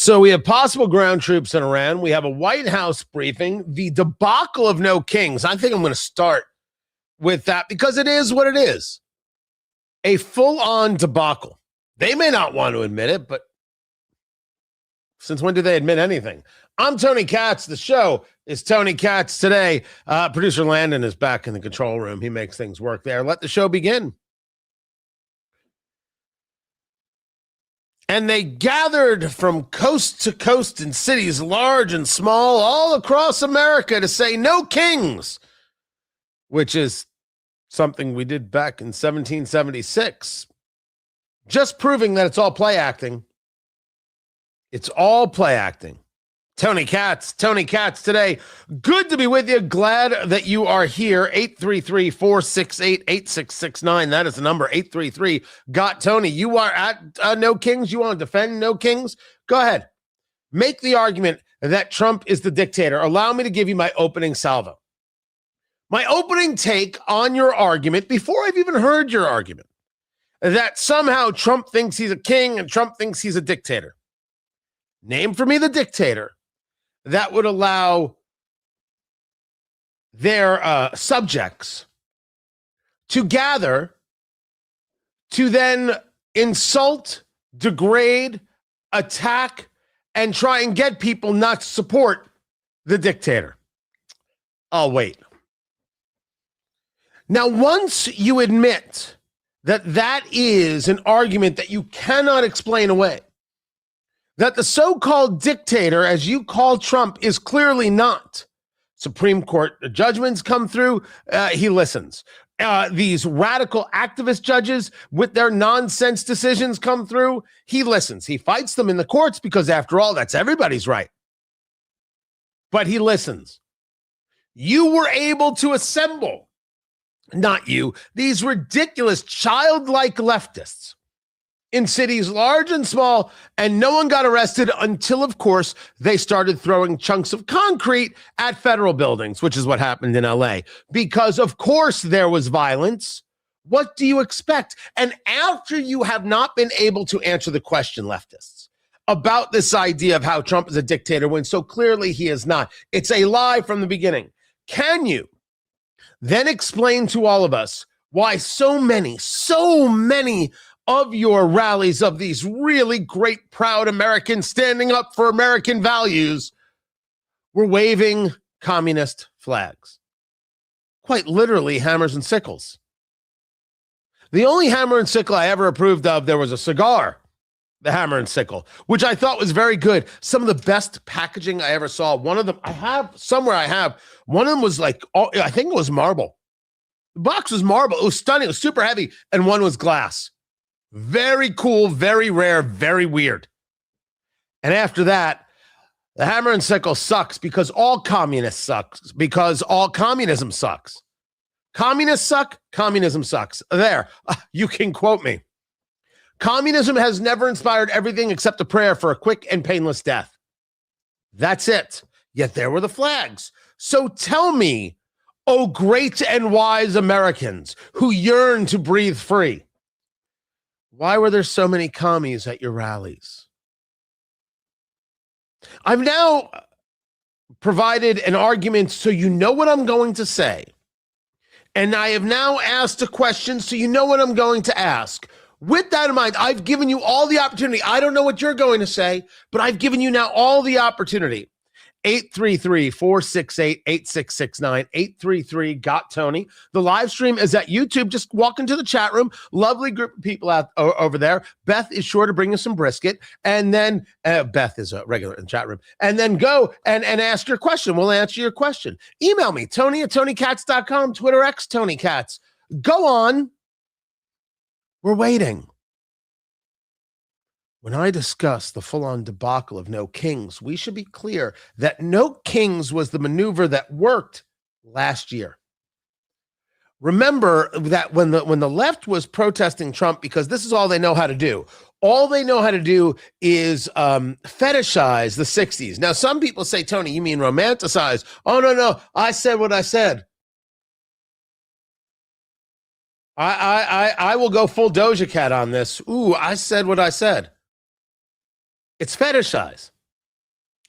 So we have possible ground troops in Iran. We have a White House briefing, the debacle of no kings. I think I'm going to start with that because it is what it is. A full-on debacle. They may not want to admit it, but since when do they admit anything? I'm Tony Katz. The show is Tony Katz Today. Producer Landon is back in the control room. He makes things work there. Let the show begin. And they gathered from coast to coast in cities large and small all across America to say no kings, which is something we did back in 1776. Just proving that it's all play acting. It's all play acting. Tony Katz Today. Good to be with you. Glad that you are here. 833-468-8669. That is the number. 833-GOT-TONY. You are at No Kings. You want to defend No Kings? Go ahead. Make the argument that Trump is the dictator. Allow me to give you my opening salvo. My opening take on your argument, before I've even heard your argument, that somehow Trump thinks he's a king and Trump thinks he's a dictator. Name for me the dictator that would allow their subjects to gather to then insult, degrade, attack, and try and get people not to support the dictator. I'll wait. Now, once you admit that that is an argument that you cannot explain away, that the so-called dictator, as you call Trump, is clearly not. Supreme Court judgments come through, he listens. These radical activist judges with their nonsense decisions come through, he listens. He fights them in the courts because, after all, that's everybody's right. But he listens. You were able to assemble, not you, these ridiculous childlike leftists in cities large and small, and no one got arrested until, of course, they started throwing chunks of concrete at federal buildings, which is what happened in LA. Because, of course, there was violence. What do you expect? And after you have not been able to answer the question, leftists, about this idea of how Trump is a dictator when so clearly he is not, it's a lie from the beginning. Can you then explain to all of us why so many of your rallies of these really great, proud Americans standing up for American values were waving communist flags? Quite literally, hammers and sickles. The only hammer and sickle I ever approved of, there was a cigar, the hammer and sickle, which I thought was very good. Some of the best packaging I ever saw. One of them, one of them was like, I think it was marble. The box was marble. It was stunning. It was super heavy. And one was glass. Very cool, very rare, very weird. And after that, the hammer and sickle sucks because all communists sucks, because all communism sucks. Communists suck, communism sucks. There, you can quote me. Communism has never inspired everything except a prayer for a quick and painless death. That's it. Yet there were the flags. So tell me, oh great and wise Americans who yearn to breathe free, why were there so many commies at your rallies? I've now provided an argument so you know what I'm going to say. And I have now asked a question so you know what I'm going to ask. With that in mind, I've given you all the opportunity. I don't know what you're going to say, but I've given you now all the opportunity. 833-468-8669, 833-GOT-TONY. The live stream is at YouTube. Just walk into the chat room. Lovely group of people out over there. Beth is sure to bring you some brisket. And then Beth is a regular in the chat room. And then go and ask your question. We'll answer your question. Email me, Tony@TonyKatz.com, Twitter X, Tony Katz. Go on. We're waiting. When I discuss the full-on debacle of no kings, we should be clear that no kings was the maneuver that worked last year. Remember that when the left was protesting Trump, because this is all they know how to do. All they know how to do is fetishize the 60s. Now, some people say, Tony, you mean romanticize? Oh, no, I said what I said. I will go full Doja Cat on this. Ooh, I said what I said. It's fetishize.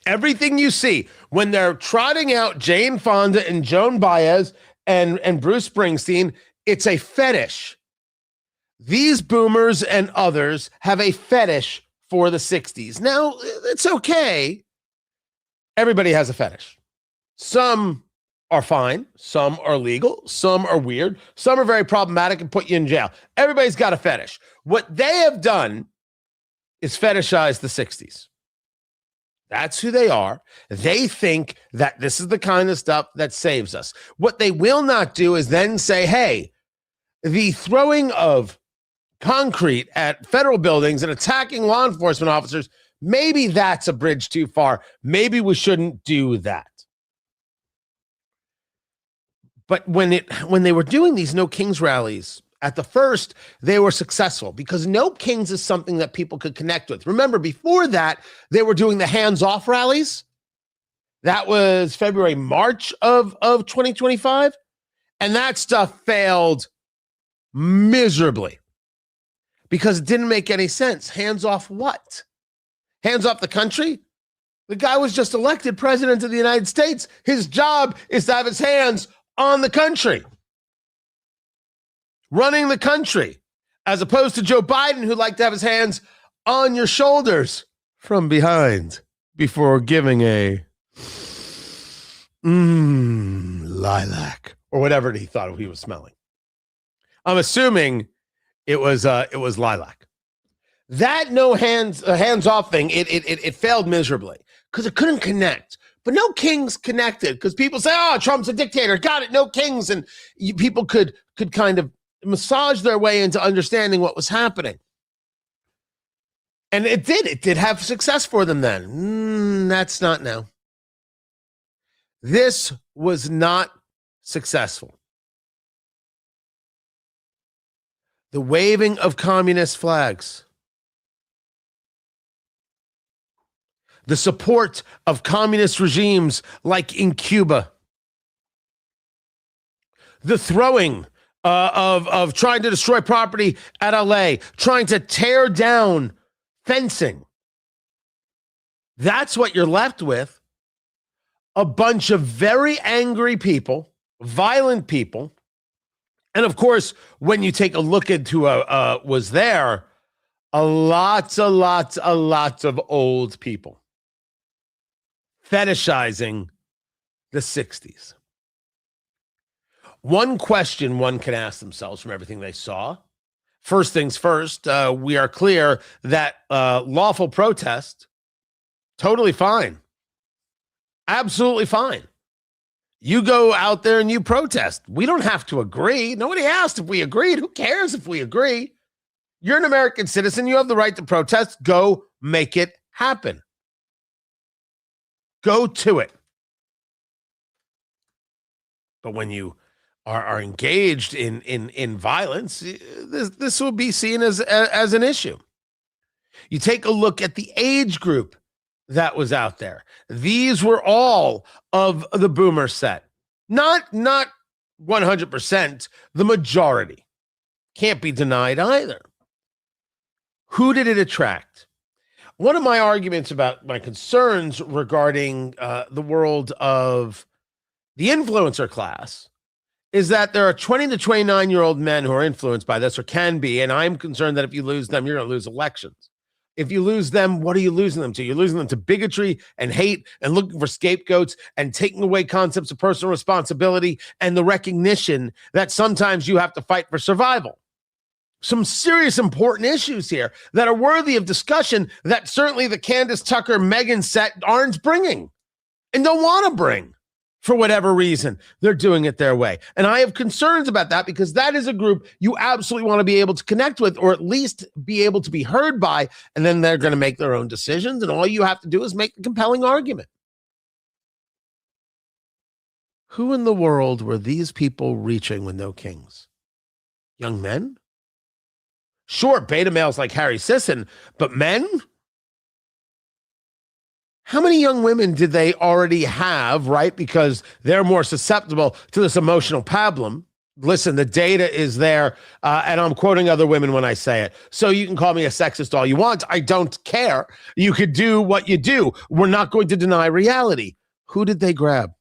Everything you see when they're trotting out Jane Fonda and Joan Baez and Bruce Springsteen, it's a fetish. These boomers and others have a fetish for the 60s. Now, it's okay. Everybody has a fetish. Some are fine. Some are legal. Some are weird. Some are very problematic and put you in jail. Everybody's got a fetish. What they have done is fetishize the 60s. That's who they are. They think that this is the kind of stuff that saves us. What they will not do is then say, hey, the throwing of concrete at federal buildings and attacking law enforcement officers, maybe that's a bridge too far. Maybe we shouldn't do that. But when they were doing these No Kings rallies, at the first, they were successful because No Kings is something that people could connect with. Remember, before that, they were doing the hands-off rallies. That was February, March of 2025. And that stuff failed miserably because it didn't make any sense. Hands off what? Hands off the country? The guy was just elected president of the United States. His job is to have his hands on the country, running the country, as opposed to Joe Biden, who liked to have his hands on your shoulders from behind before giving a lilac or whatever he thought he was smelling. I'm assuming it was lilac. That no hands off thing, it failed miserably because it couldn't connect. But No Kings connected because people say, oh, Trump's a dictator. Got it, No Kings. And people could kind of massage their way into understanding what was happening. And it did have success for them then. That's not now. This was not successful. The waving of communist flags, the support of communist regimes like in Cuba, the throwing of trying to destroy property at LA, trying to tear down fencing. That's what you're left with. A bunch of very angry people, violent people. And of course, when you take a look into was there a lot of old people fetishizing the 60s. One question one can ask themselves from everything they saw. First things first, we are clear that lawful protest, totally fine. Absolutely fine. You go out there and you protest. We don't have to agree. Nobody asked if we agreed. Who cares if we agree? You're an American citizen. You have the right to protest. Go make it happen. Go to it. But when you are engaged in violence, this will be seen as an issue. You take a look at the age group that was out there. These were all of the boomer set. Not 100%, the majority. Can't be denied either. Who did it attract? One of my arguments about my concerns regarding the world of the influencer class is that there are 20 to 29-year-old men who are influenced by this or can be, and I'm concerned that if you lose them, you're going to lose elections. If you lose them, what are you losing them to? You're losing them to bigotry and hate and looking for scapegoats and taking away concepts of personal responsibility and the recognition that sometimes you have to fight for survival. Some serious important issues here that are worthy of discussion that certainly the Candace Tucker, Megyn set aren't bringing and don't want to bring for whatever reason. They're doing it their way. And I have concerns about that because that is a group you absolutely want to be able to connect with or at least be able to be heard by. And then they're going to make their own decisions. And all you have to do is make a compelling argument. Who in the world were these people reaching with No Kings? Young men? Sure, beta males like Harry Sisson, but men? How many young women did they already have, right? Because they're more susceptible to this emotional pablum Listen, the data is there, and I'm quoting other women when I say it. So you can call me a sexist all you want. I don't care. You could do what you do. We're not going to deny reality. Who did they grab?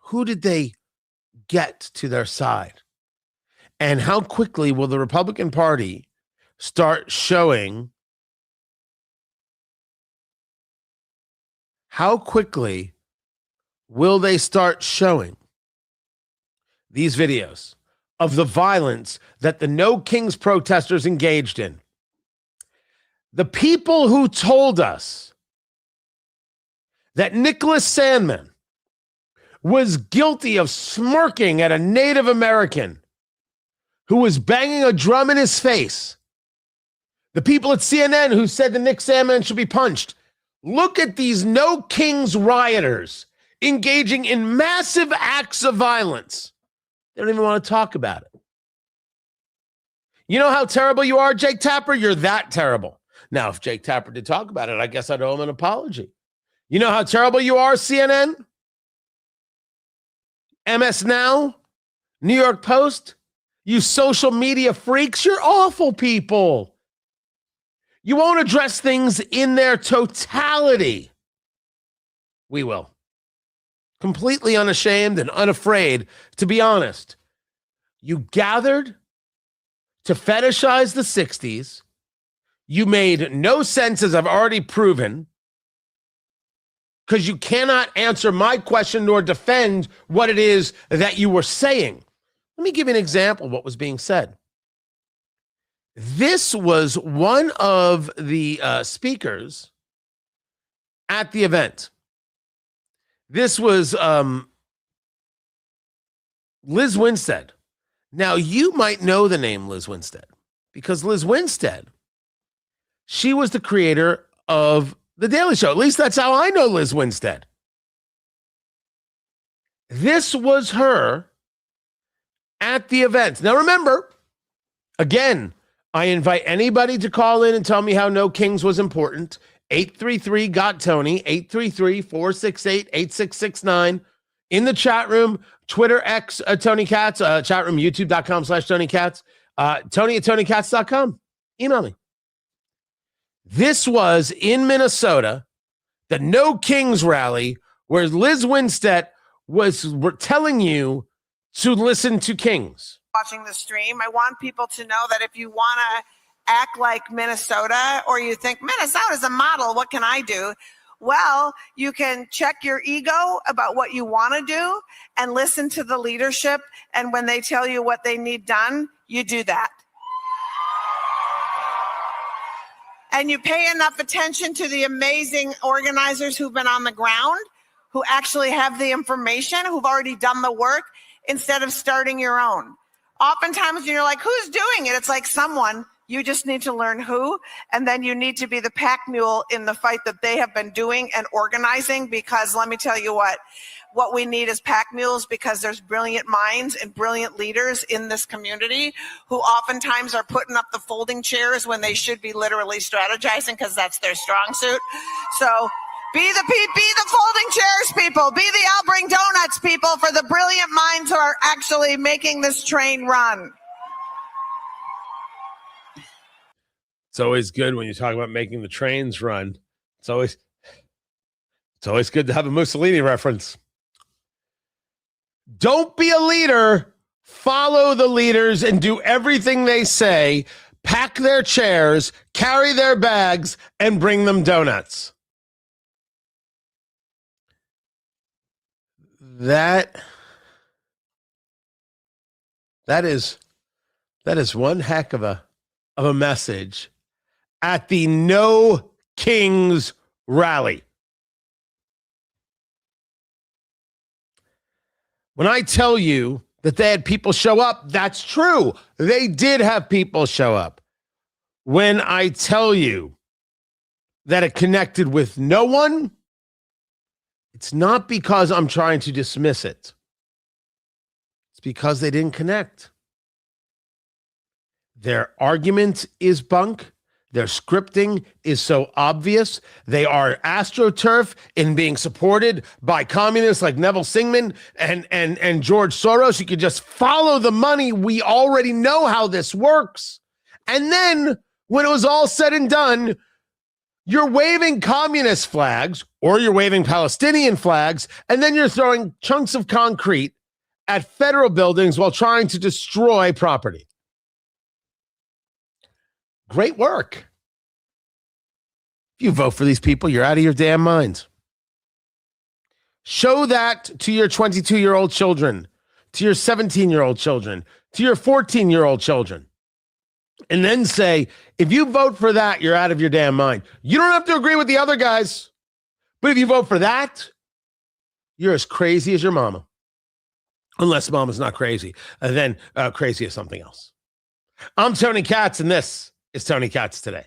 Who did they get to their side? And how quickly will the Republican Party start showing? How quickly will they start showing these videos of the violence that the No Kings protesters engaged in? The people who told us that Nicholas Sandmann was guilty of smirking at a Native American who was banging a drum in his face. The people at CNN who said that Nick Sandmann should be punched. Look at these No Kings rioters engaging in massive acts of violence. They don't even want to talk about it. You know how terrible you are, Jake Tapper? You're that terrible. Now, if Jake Tapper did talk about it, I guess I'd owe him an apology. You know how terrible you are, CNN? MS Now? New York Post? You social media freaks, you're awful people. You won't address things in their totality. We will. Completely unashamed and unafraid, to be honest. You gathered to fetishize the 60s. You made no sense, as I've already proven, because you cannot answer my question nor defend what it is that you were saying. Let me give you an example of what was being said. This was one of the speakers at the event. This was Liz Winstead. Now, you might know the name Liz Winstead because Liz Winstead, she was the creator of The Daily Show. At least that's how I know Liz Winstead. This was her at the event. Now, remember, again, I invite anybody to call in and tell me how No Kings was important. 833-GOT-TONY, 833-468-8669. In the chat room, Twitter, X, Tony Katz, chat room, youtube.com/Tony Katz, Tony@TonyKatz.com. Email me. This was in Minnesota, the No Kings rally, where Liz Winstead was telling you to listen to Kings. Watching the stream, I want people to know that if you want to act like Minnesota, or you think Minnesota's a model, what can I do? Well, you can check your ego about what you want to do and listen to the leadership. And when they tell you what they need done, you do that. And you pay enough attention to the amazing organizers who've been on the ground, who actually have the information, who've already done the work, instead of starting your own. Oftentimes when you're like, who's doing it? It's like someone. You just need to learn who, and then you need to be the pack mule in the fight that they have been doing and organizing, because let me tell you what we need is pack mules, because there's brilliant minds and brilliant leaders in this community who oftentimes are putting up the folding chairs when they should be literally strategizing, because that's their strong suit. So be the folding chairs people, be the I'll bring donuts people for the brilliant minds who are actually making this train run. It's always good when you talk about making the trains run. It's always good to have a Mussolini reference. Don't be a leader. Follow the leaders and do everything they say. Pack their chairs, carry their bags, and bring them donuts. That is one heck of a message at the No Kings rally. When I tell you that they had people show up, that's true. They did have people show up. When I tell you that it connected with no one, it's not because I'm trying to dismiss it. It's because they didn't connect. Their argument is bunk. Their scripting is so obvious. They are astroturf in being supported by communists like Neville Singman and George Soros. You could just follow the money. We already know how this works. And then when it was all said and done, you're waving communist flags or you're waving Palestinian flags, and then you're throwing chunks of concrete at federal buildings while trying to destroy property. Great work. If you vote for these people, you're out of your damn minds. Show that to your 22-year-old children, to your 17-year-old children, to your 14-year-old children. And then say, if you vote for that, you're out of your damn mind. You don't have to agree with the other guys. But if you vote for that, you're as crazy as your mama. Unless mama's not crazy. Then crazy is something else. I'm Tony Katz, and this is Tony Katz Today.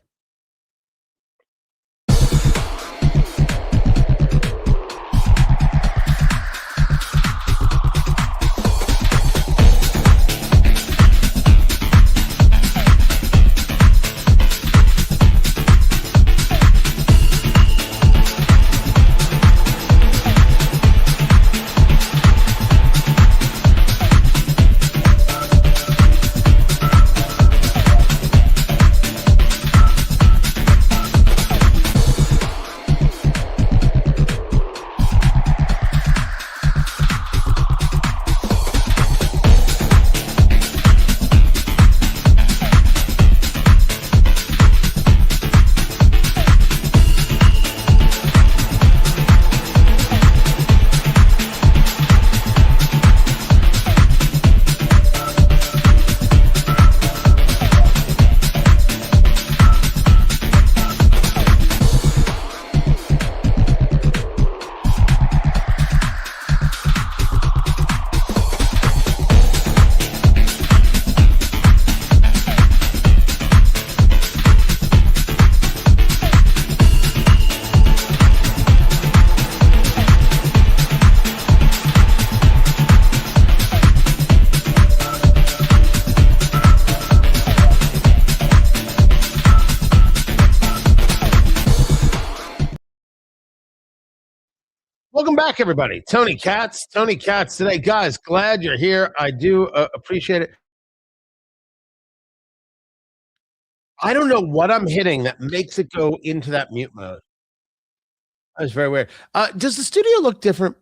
Welcome back, everybody. Tony Katz Today. Guys, glad you're here. I do appreciate it. I don't know what I'm hitting that makes it go into that mute mode. That's very weird. Does the studio look different?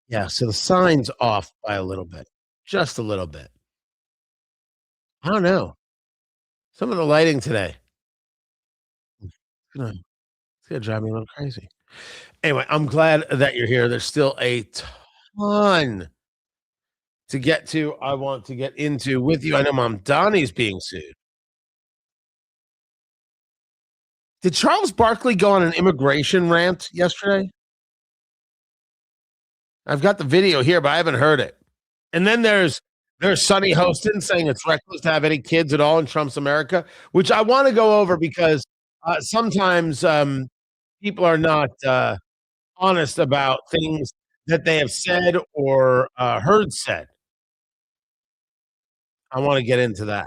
Yeah, so the sign's off by a little bit, just a little bit. I don't know. Some of the lighting today. It's gonna drive me a little crazy. Anyway, I'm glad that you're here. There's still a ton to get to. I want to get into with you. I know Mom Donnie's being sued. Did Charles Barkley go on an immigration rant yesterday? I've got the video here, but I haven't heard it. And then there's Sonny Hostin saying it's reckless to have any kids at all in Trump's America, which I want to go over because sometimes people are not honest about things that they have said or heard said. I want to get into that.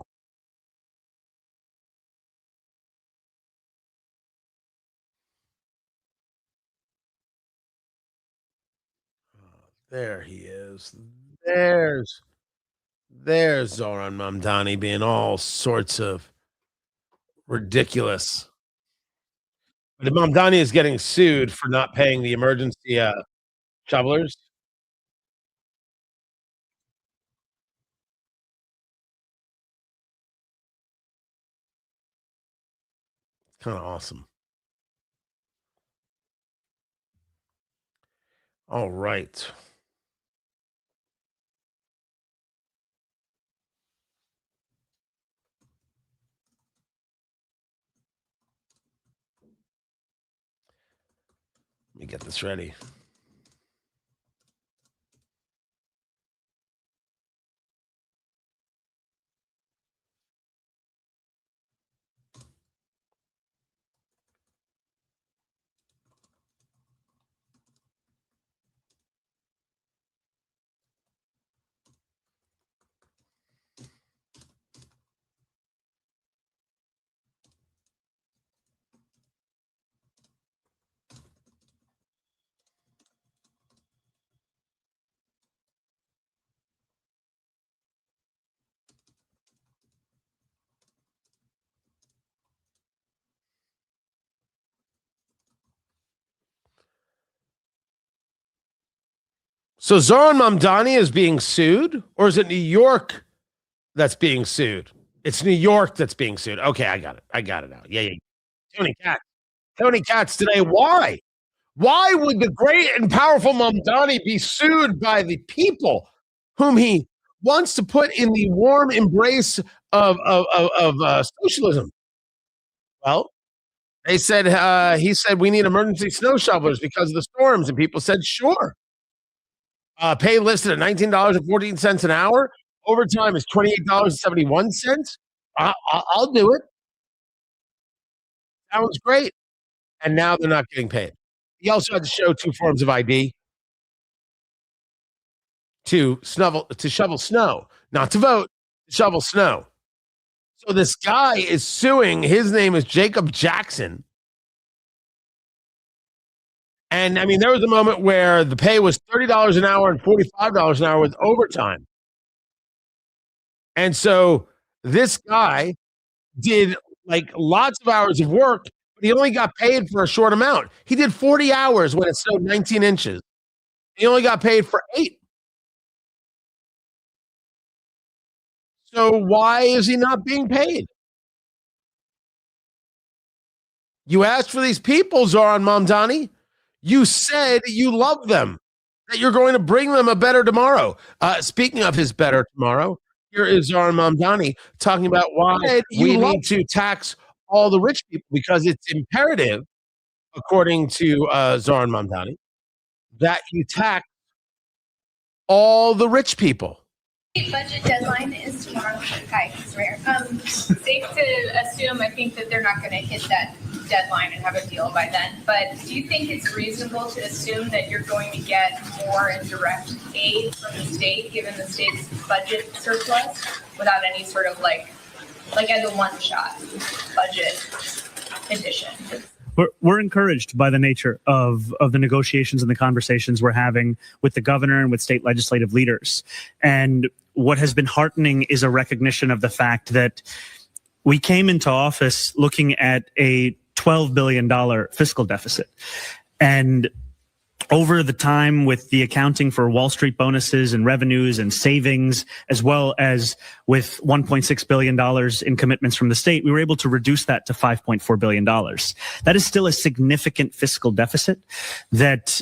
There he is. There's Zoran Mamdani being all sorts of ridiculous. But Mamdani is getting sued for not paying the emergency shovelers. Kind of awesome. All right. Let me get this ready. So Zoran Mamdani is being sued, or is it New York that's being sued? It's New York that's being sued. Okay, I got it. I got it now. Yeah. Tony Katz. Tony Katz today. Why? Why would the great and powerful Mamdani be sued by the people whom he wants to put in the warm embrace of socialism? Well, they said he said we need emergency snow shovelers because of the storms, and people said sure. Pay listed at $19.14 an hour. Overtime is $28.71. I'll do it. Sounds great. And now they're not getting paid. He also had to show 2 forms of ID to shovel snow, not to vote, to shovel snow. So this guy is suing. His name is Jacob Jackson. And I mean, there was a moment where the pay was $30 an hour and $45 an hour with overtime. And so this guy did like lots of hours of work, but he only got paid for a short amount. He did 40 hours when it snowed 19 inches. He only got paid for 8. So why is he not being paid? You asked for these people, Zoran Mamdani. You said you love them, that you're going to bring them a better tomorrow. Speaking of his better tomorrow, here is Zoran Mamdani talking about why we need to tax all the rich people, because it's imperative, according to Zoran Mamdani, that you tax all the rich people. Budget deadline is tomorrow. Hi, it's rare. Safe to assume, I think, that they're not going to hit that deadline and have a deal by then. But do you think it's reasonable to assume that you're going to get more in direct aid from the state, given the state's budget surplus, without any sort of like as a one-shot budget addition? We're encouraged by the nature of the negotiations and the conversations we're having with the governor and with state legislative leaders. And what has been heartening is a recognition of the fact that we came into office looking at a $12 billion fiscal deficit. And over the time, with the accounting for Wall Street bonuses and revenues and savings, as well as with $1.6 billion in commitments from the state, we were able to reduce that to $5.4 billion. That is still a significant fiscal deficit that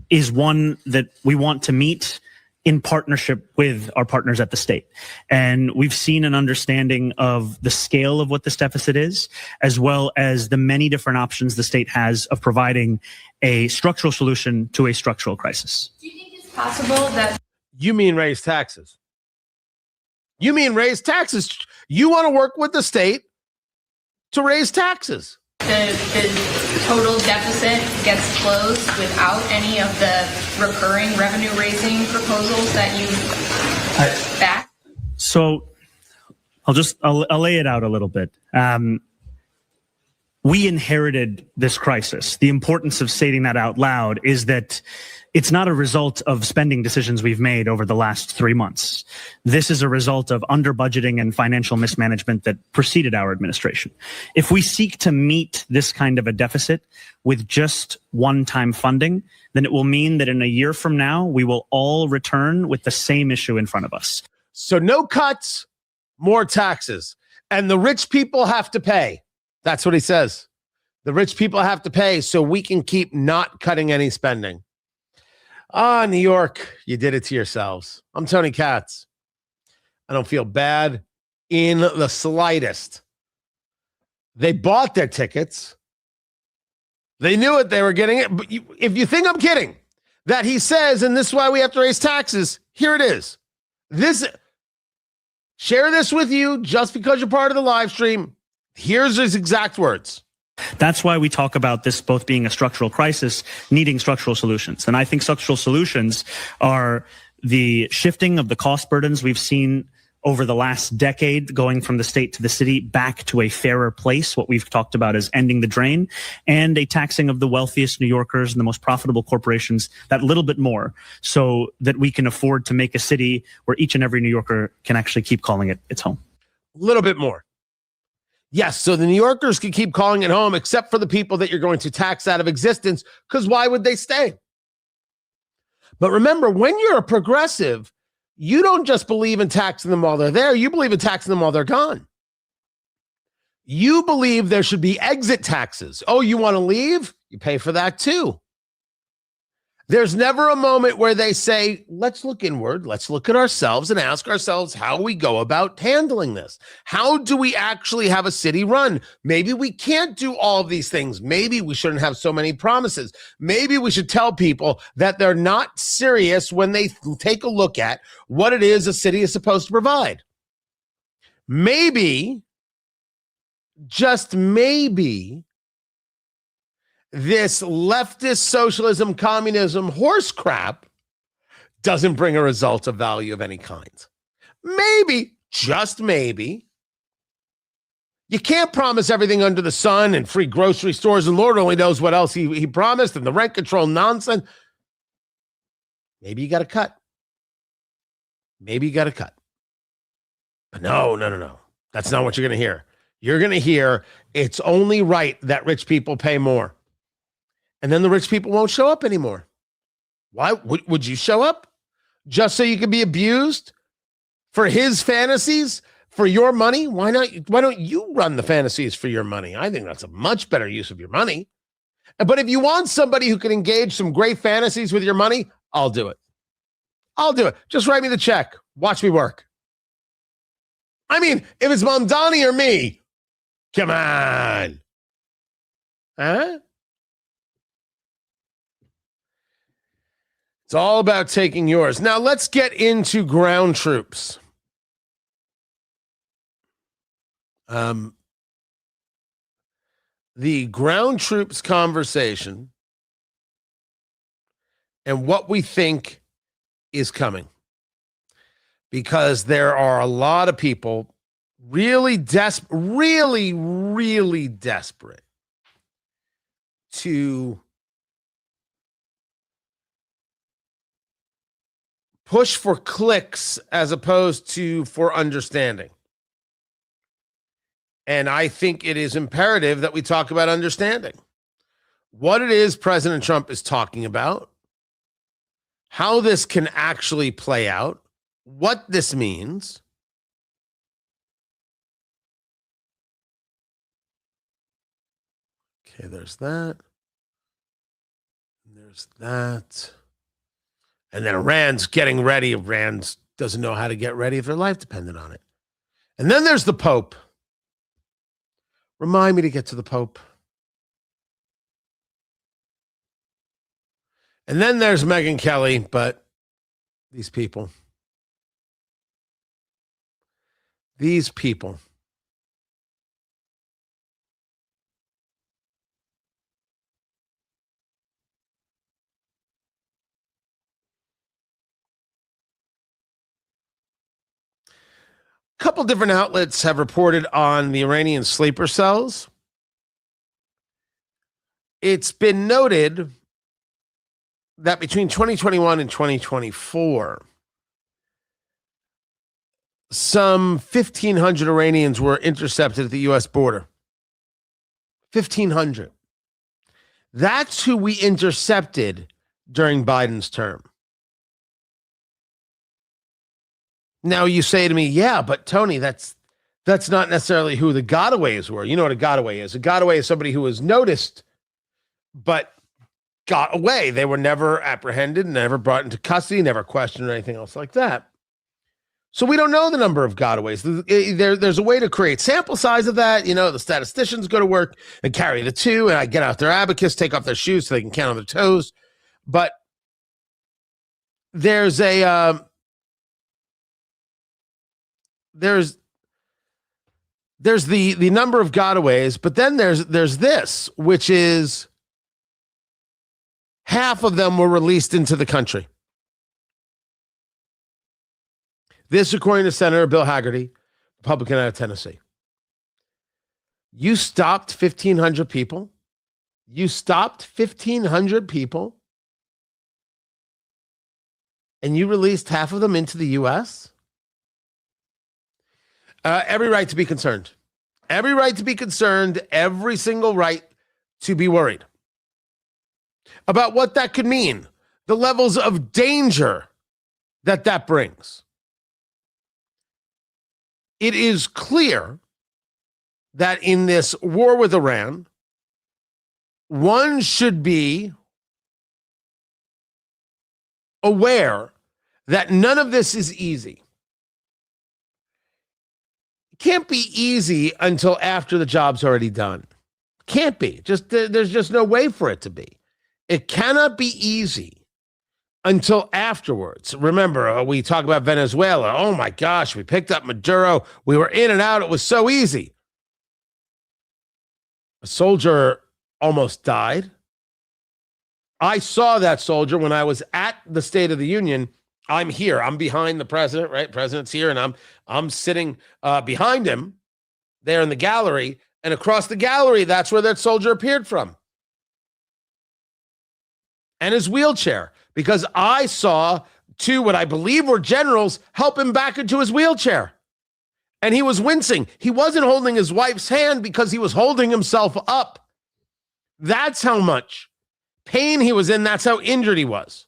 is one that we want to meet in partnership with our partners at the state. And we've seen an understanding of the scale of what this deficit is, as well as the many different options the state has of providing a structural solution to a structural crisis. Do you think it's possible that... You mean raise taxes? You mean raise taxes? You want to work with the state to raise taxes? The total deficit gets closed without any of the recurring revenue raising proposals that you back? So I'll lay it out a little bit. We inherited this crisis. The importance of stating that out loud is that it's not a result of spending decisions we've made over the last 3 months. This is a result of under budgeting and financial mismanagement that preceded our administration. If we seek to meet this kind of a deficit with just one-time funding, then it will mean that in a year from now, we will all return with the same issue in front of us. So no cuts, more taxes. And the rich people have to pay. That's what he says. The rich people have to pay so we can keep not cutting any spending. New York, you did it to yourselves. I'm Tony Katz. I don't feel bad in the slightest. They bought their tickets. They knew it. They were getting it. But if you think I'm kidding, that he says, and this is why we have to raise taxes, here it is. Share this with you just because you're part of the live stream. Here's his exact words. That's why we talk about this both being a structural crisis, needing structural solutions. And I think structural solutions are the shifting of the cost burdens we've seen over the last decade, going from the state to the city back to a fairer place. What we've talked about is ending the drain, and a taxing of the wealthiest New Yorkers and the most profitable corporations that little bit more, so that we can afford to make a city where each and every New Yorker can actually keep calling it its home. A little bit more. Yes, so the New Yorkers can keep calling it home, except for the people that you're going to tax out of existence, because why would they stay? But remember, when you're a progressive, you don't just believe in taxing them while they're there. You believe in taxing them while they're gone. You believe there should be exit taxes. Oh, you want to leave? You pay for that too. There's never a moment where they say, let's look inward, let's look at ourselves and ask ourselves how we go about handling this. How do we actually have a city run? Maybe we can't do all of these things. Maybe we shouldn't have so many promises. Maybe we should tell people that they're not serious when they take a look at what it is a city is supposed to provide. Maybe, just maybe, this leftist socialism, communism horse crap doesn't bring a result of value of any kind. Maybe, just maybe, you can't promise everything under the sun and free grocery stores, and Lord only knows what else he promised, and the rent control nonsense. Maybe you got to cut. Maybe you got to cut. But no. That's not what you're going to hear. You're going to hear it's only right that rich people pay more. And then the rich people won't show up anymore. Why would you show up? Just so you can be abused for his fantasies, for your money? Why not? Why don't you run the fantasies for your money? I think that's a much better use of your money. But if you want somebody who can engage some great fantasies with your money, I'll do it. I'll do it. Just write me the check. Watch me work. I mean, if it's Mamdani or me, come on. Huh? It's all about taking yours. Now, let's get into ground troops. The ground troops conversation and what we think is coming. Because there are a lot of people really desperate to push for clicks as opposed to for understanding. And I think it is imperative that we talk about understanding what it is President Trump is talking about, how this can actually play out, what this means. Okay, there's that. There's that. And then Iran's getting ready. Iran doesn't know how to get ready if their life depended on it. And then there's the Pope. Remind me to get to the Pope. And then there's Megyn Kelly, but these people. These people. A couple different outlets have reported on the Iranian sleeper cells. It's been noted that between 2021 and 2024, some 1,500 Iranians were intercepted at the U.S. border. 1,500. That's who we intercepted during Biden's term. Now you say to me, yeah, but Tony, that's not necessarily who the gotaways were. You know what a gotaway is. A gotaway is somebody who was noticed, but got away. They were never apprehended, never brought into custody, never questioned or anything else like that. So we don't know the number of gotaways. There's a way to create sample size of that. You know, the statisticians go to work and carry the two, and I get out their abacus, take off their shoes so they can count on their toes. But there's a there's the number of gotaways, but then there's this, which is half of them were released into the country. This, according to Senator Bill Hagerty, Republican out of Tennessee. You stopped 1,500 people. You stopped 1,500 people, and you released half of them into the U.S.? Every right to be concerned. Every right to be concerned. Every single right to be worried about what that could mean. the levels of danger that brings. It is clear that in this war with Iran, one should be aware that none of this is easy. It can't be easy until after the job's already done. Can't be. There's just no way for it to be. It cannot be easy until afterwards. Remember, we talk about Venezuela. Oh my gosh, we picked up Maduro. We were in and out. It was so easy. A soldier almost died. I saw that soldier when I was at the State of the Union. I'm here. I'm behind the president, right? President's here, and I'm sitting behind him there in the gallery. And across the gallery, that's where that soldier appeared from. And his wheelchair, because I saw two what I believe were generals help him back into his wheelchair. And he was wincing. He wasn't holding his wife's hand because he was holding himself up. That's how much pain he was in. That's how injured he was.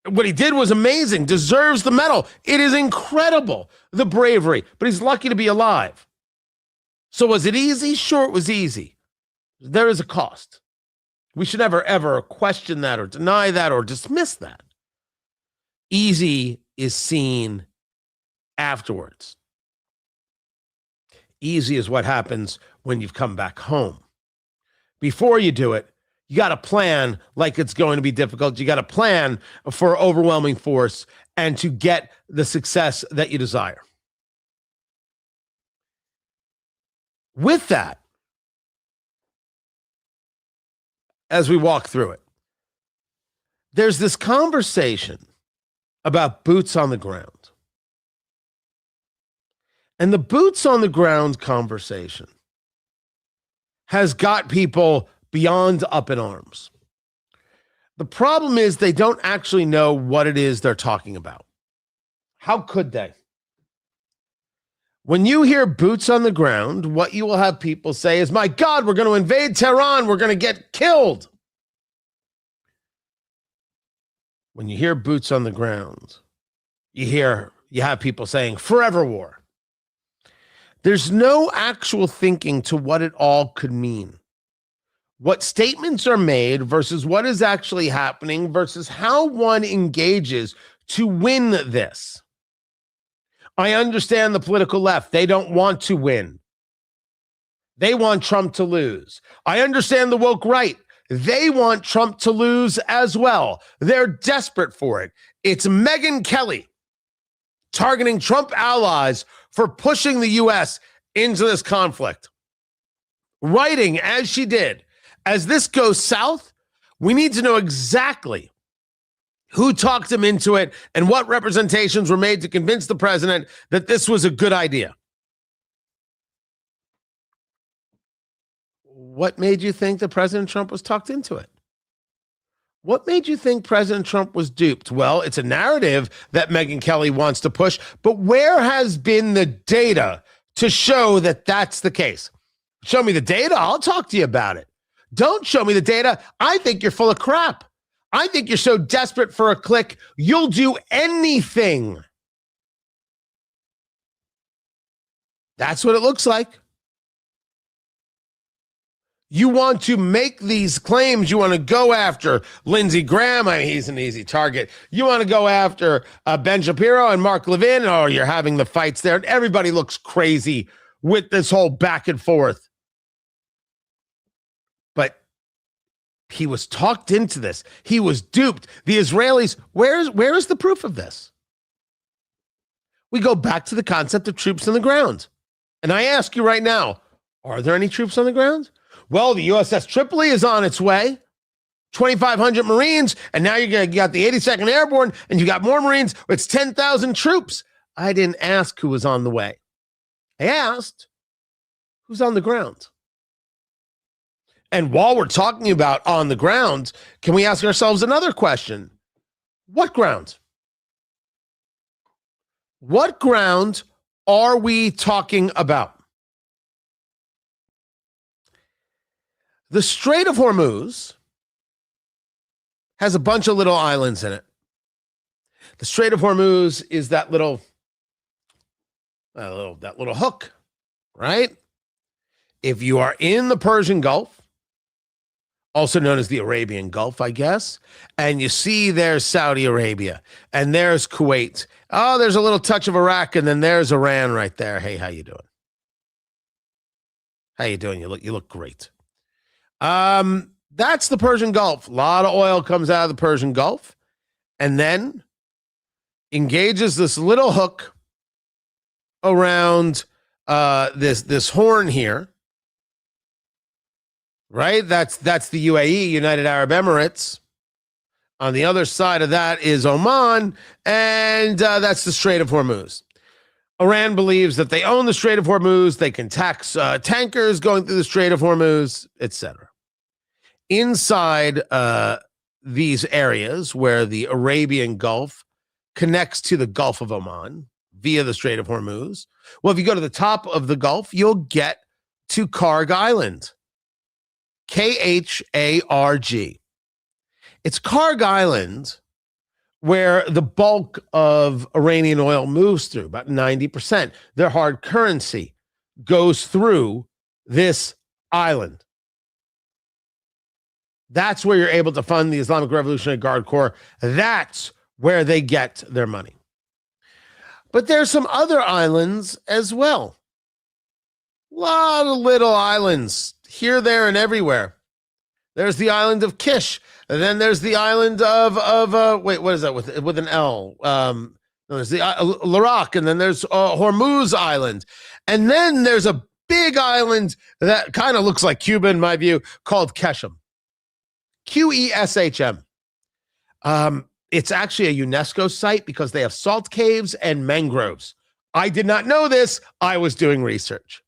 What he did was amazing, deserves the medal. It is incredible, the bravery, but he's lucky to be alive. So was it easy? Sure, it was easy. There is a cost. We should never, ever question that or deny that or dismiss that. Easy is seen afterwards. Easy is what happens when you've come back home. Before you do it, you got to plan like it's going to be difficult. You got to plan for overwhelming force and to get the success that you desire. With that, as we walk through it, there's this conversation about boots on the ground. And the boots on the ground conversation has got people beyond up in arms. The problem is they don't actually know what it is they're talking about. How could they? When you hear boots on the ground, what you will have people say is, my God, we're going to invade Tehran. We're going to get killed. When you hear boots on the ground, you have people saying forever war. There's no actual thinking to what it all could mean. What statements are made versus what is actually happening versus how one engages to win this. I understand the political left. They don't want to win. They want Trump to lose. I understand the woke right. They want Trump to lose as well. They're desperate for it. It's Megyn Kelly targeting Trump allies for pushing the U.S. into this conflict. Writing, as she did, as this goes south, we need to know exactly who talked him into it and what representations were made to convince the president that this was a good idea. What made you think that President Trump was talked into it? What made you think President Trump was duped? Well, it's a narrative that Megyn Kelly wants to push, but where has been the data to show that that's the case? Show me the data. I'll talk to you about it. Don't show me the data. I think you're full of crap. I think you're so desperate for a click, you'll do anything. That's what it looks like. You want to make these claims. You want to go after Lindsey Graham. I mean, he's an easy target. You want to go after Ben Shapiro and Mark Levin. Oh, you're having the fights there. And everybody looks crazy with this whole back and forth. But he was talked into this. He was duped. The Israelis, where is the proof of this? We go back to the concept of troops on the ground. And I ask you right now, are there any troops on the ground? Well, the USS Tripoli is on its way. 2,500 Marines, and now you got the 82nd Airborne, and you got more Marines. It's 10,000 troops. I didn't ask who was on the way. I asked who's on the ground. And while we're talking about on the ground, can we ask ourselves another question? What ground? What ground are we talking about? The Strait of Hormuz has a bunch of little islands in it. The Strait of Hormuz is that little hook, right? If you are in the Persian Gulf, also known as the Arabian Gulf, I guess, and you see there's Saudi Arabia and there's Kuwait. Oh, there's a little touch of Iraq, and then there's Iran right there. Hey, how you doing? How you doing? You look great. That's the Persian Gulf. A lot of oil comes out of the Persian Gulf and then engages this little hook around this horn here. Right? That's the UAE, United Arab Emirates. On the other side of that is Oman, and that's the Strait of Hormuz. Iran believes that they own the Strait of Hormuz. They can tax tankers going through the Strait of Hormuz, etc. Inside these areas where the Arabian Gulf connects to the Gulf of Oman via the Strait of Hormuz, well, if you go to the top of the Gulf, you'll get to Karg Island. Kharg. It's Karg Island where the bulk of Iranian oil moves through, about 90%. Their hard currency goes through this island. That's where you're able to fund the Islamic Revolutionary Guard Corps. That's where they get their money. But there's some other islands as well. A lot of little islands here, there, and everywhere. There's the island of Kish, and then there's the island of wait, what is that with an L? There's the Larak, and then there's Hormuz Island, and then there's a big island that kind of looks like Cuba in my view, called Keshem. Qeshm. It's actually a UNESCO site because they have salt caves and mangroves. I did not know this. I was doing research.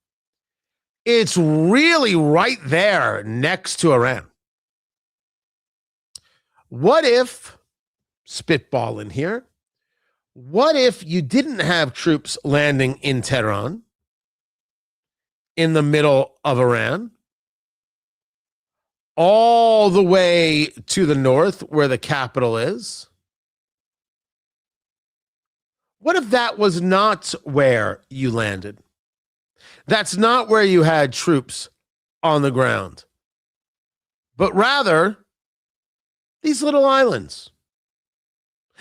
It's really right there next to Iran. What if, spitball in here, what if you didn't have troops landing in Tehran, in the middle of Iran, all the way to the north where the capital is? What if that was not where you landed? That's not where you had troops on the ground, but rather these little islands.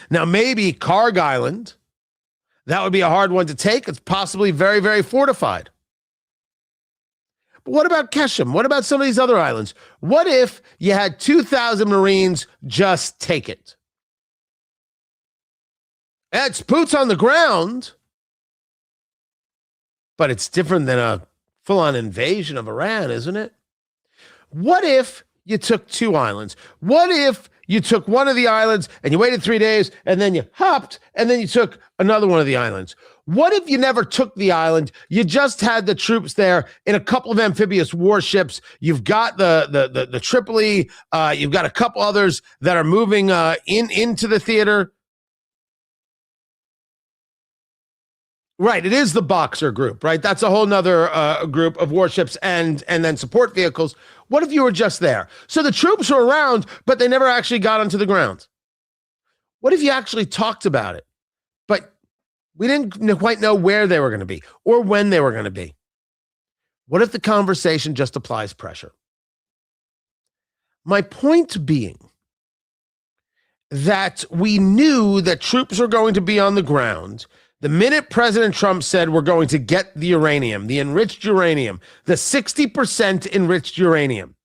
Now, maybe Karg Island, that would be a hard one to take. It's possibly very, very fortified. But what about Keshem? What about some of these other islands? What if you had 2,000 Marines just take it? It's boots on the ground, but it's different than a full-on invasion of Iran, isn't it? What if you took two islands? What if you took one of the islands and you waited 3 days and then you hopped and then you took another one of the islands? What if you never took the island? You just had the troops there in a couple of amphibious warships. You've got the Tripoli. You've got a couple others that are moving into the theater. Right, it is the Boxer group, right? That's a whole nother group of warships and then support vehicles. What if you were just there? So the troops were around, but they never actually got onto the ground. What if you actually talked about it, but we didn't quite know where they were going to be or when they were going to be? What if the conversation just applies pressure? My point being that we knew that troops were going to be on the ground the minute President Trump said we're going to get the uranium, the enriched uranium, the 60% enriched uranium.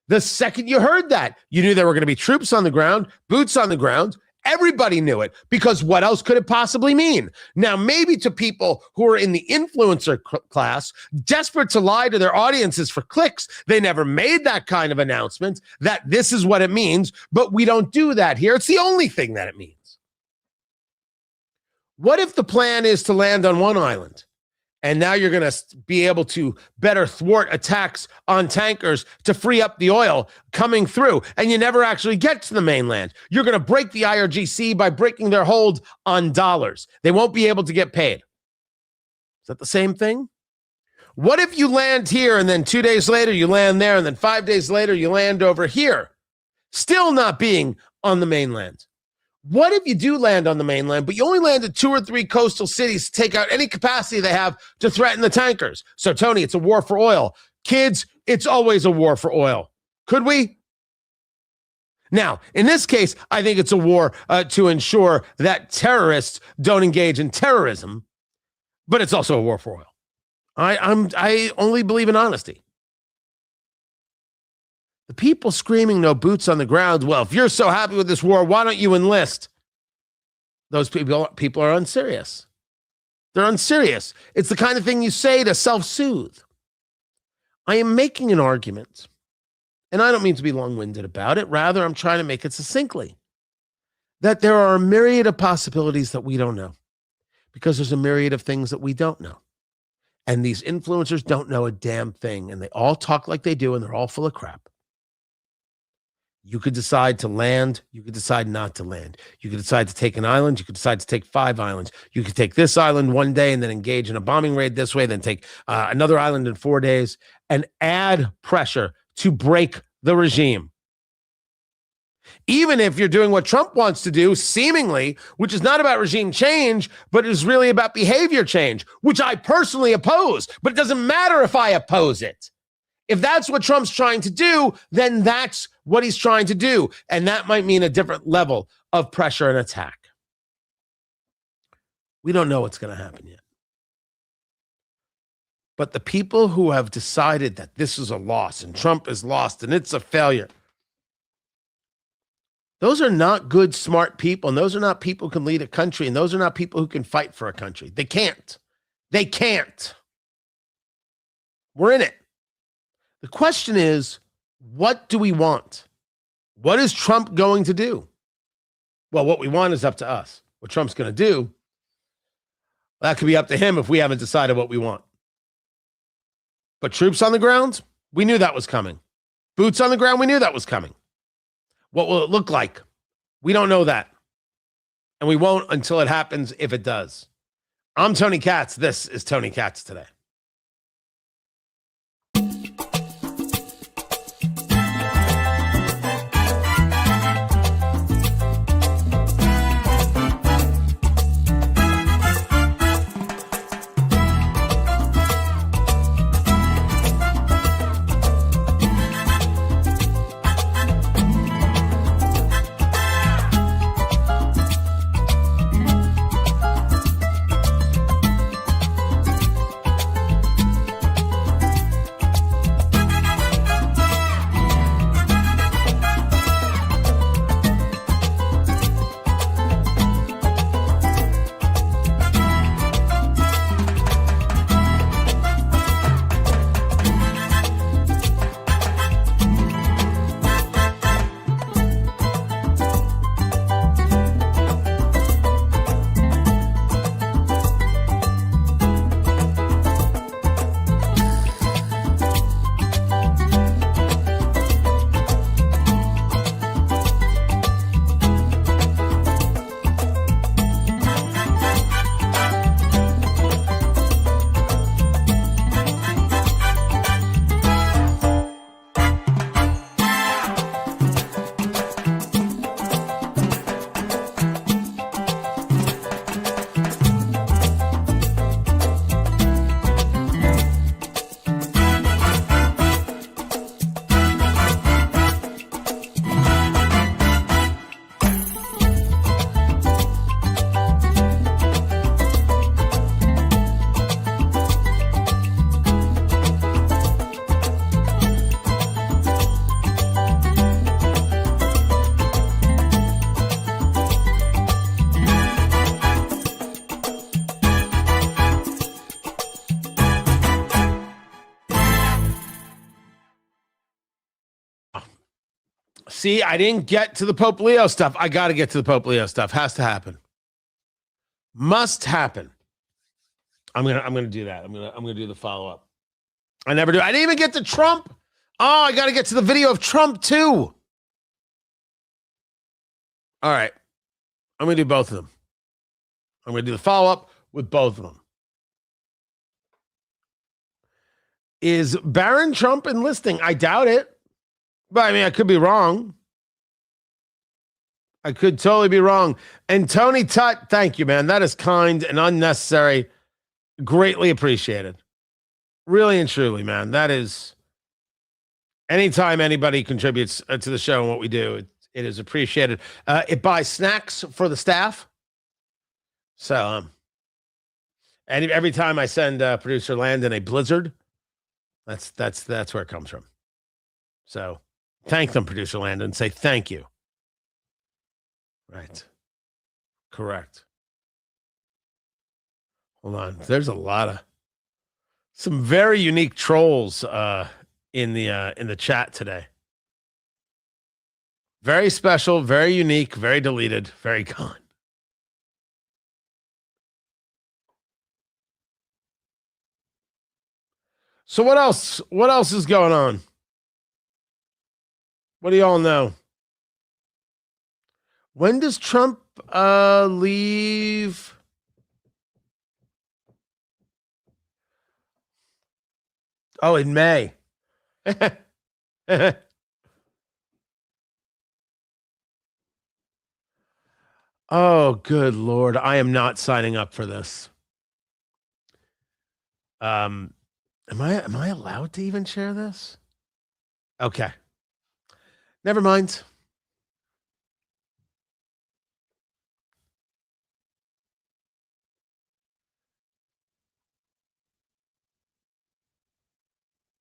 The second you heard that, you knew there were going to be troops on the ground, boots on the ground. Everybody knew it, because what else could it possibly mean? Now, maybe to people who are in the influencer class, desperate to lie to their audiences for clicks, they never made that kind of announcement that this is what it means, but we don't do that here. It's the only thing that it means. What if the plan is to land on one island, and now you're going to be able to better thwart attacks on tankers to free up the oil coming through, and you never actually get to the mainland? You're going to break the IRGC by breaking their hold on dollars. They won't be able to get paid. Is that the same thing? What if you land here, and then 2 days later you land there, and then 5 days later you land over here, still not being on the mainland? What if you do land on the mainland, but you only land at 2 or 3 coastal cities to take out any capacity they have to threaten the tankers? So, Tony, it's a war for oil. Kids, it's always a war for oil. Could we? Now, in this case, I think it's a war to ensure that terrorists don't engage in terrorism, but it's also a war for oil. I only believe in honesty. The people screaming no boots on the ground, well, if you're so happy with this war, why don't you enlist? Those people are unserious. They're unserious. It's the kind of thing you say to self-soothe. I am making an argument, and I don't mean to be long-winded about it. Rather, I'm trying to make it succinctly, that there are a myriad of possibilities that we don't know, because there's a myriad of things that we don't know. And these influencers don't know a damn thing, and they all talk like they do, and they're all full of crap. You could decide to land. You could decide not to land. You could decide to take an island. You could decide to take 5 islands. You could take this island one day and then engage in a bombing raid this way, then take another island in 4 days and add pressure to break the regime. Even if you're doing what Trump wants to do, seemingly, which is not about regime change, but is really about behavior change, which I personally oppose. But it doesn't matter if I oppose it. If that's what Trump's trying to do, then that's what he's trying to do. And that might mean a different level of pressure and attack. We don't know what's going to happen yet. But the people who have decided that this is a loss and Trump is lost and it's a failure, those are not good, smart people. And those are not people who can lead a country. And those are not people who can fight for a country. They can't. They can't. We're in it. The question is, what do we want? What is Trump going to do? Well, what we want is up to us. What Trump's going to do, that could be up to him if we haven't decided what we want. But troops on the ground, we knew that was coming. Boots on the ground, we knew that was coming. What will it look like? We don't know that. And we won't until it happens, if it does. I'm Tony Katz. This is Tony Katz Today. See, I didn't get to the Pope Leo stuff. I got to get to the Pope Leo stuff. Has to happen. Must happen. I'm gonna do that. I'm gonna do the follow up. I never do. I didn't even get to Trump. Oh, I got to get to the video of Trump too. All right, I'm gonna do both of them. I'm gonna do the follow up with both of them. Is Barron Trump enlisting? I doubt it. But I mean, I could be wrong. I could totally be wrong. And Tony Tutt, thank you, man. That is kind and unnecessary. Greatly appreciated. Really and truly, man. That is, anytime anybody contributes to the show and what we do, it is appreciated. It buys snacks for the staff. So, and every time I send producer Landon a blizzard, that's where it comes from. So, thank them, producer Landon. Say thank you. Right. Correct. Hold on. There's some very unique trolls in the chat today. Very special, very unique, very deleted, very gone. So what else? What else is going on? What do you all know? When does Trump leave? Oh, in May. Oh, good Lord. I am not signing up for this. Am I allowed to even share this? Okay. Never mind.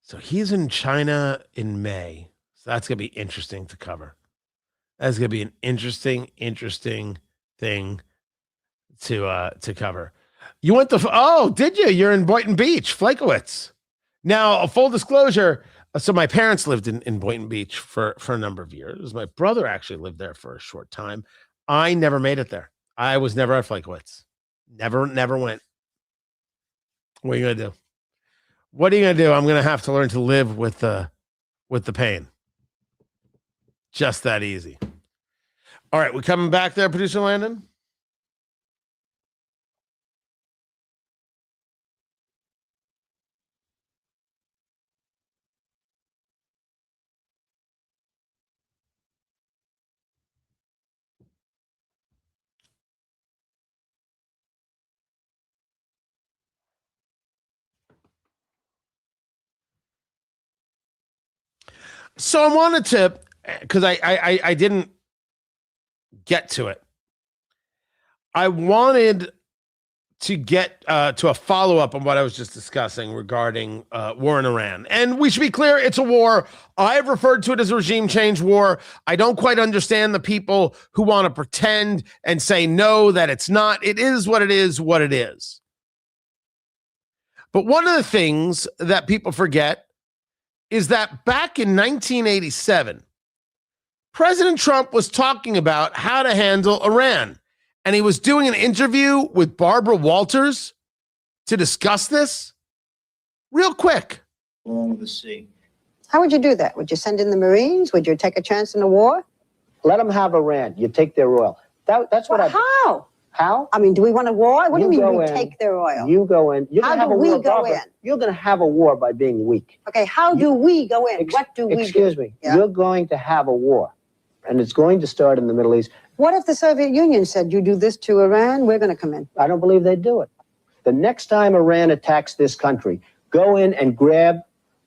So he's in China in May. So that's going to be interesting to cover. That's going to be an interesting thing to cover. You went to, did you? You're in Boynton Beach, Flakowitz. Now, a full disclosure. So my parents lived in Boynton Beach for a number of years. My brother actually lived there for a short time. I never made it there. I was never at Flakowitz. Never went. What are you going to do? What are you going to do? I'm going to have to learn to live with the pain. Just that easy. All right, we coming back there, producer Landon? So I wanted to, because I didn't get to it. I wanted to get to a follow-up on what I was just discussing regarding war in Iran. And we should be clear, it's a war. I've referred to it as a regime change war. I don't quite understand the people who want to pretend and say no, that it's not. It is what it is, what it is. But one of the things that people forget is that back in 1987, President Trump was talking about how to handle Iran. And he was doing an interview with Barbara Walters to discuss this. Real quick. Along the sea. How would you do that? Would you send in the Marines? Would you take a chance in a war? Let them have Iran. You take their oil. That's what How? How? I mean, do we want a war? What do you mean we in, take their oil? You go in. You're How gonna have do a we war, go Barbara. in? You're going to have a war by being weak. Okay, how do we go in? What do we do? Excuse me. Yeah. You're going to have a war. And it's going to start in the Middle East. What if the Soviet Union said, you do this to Iran, we're going to come in? I don't believe they'd do it. The next time Iran attacks this country, go in and grab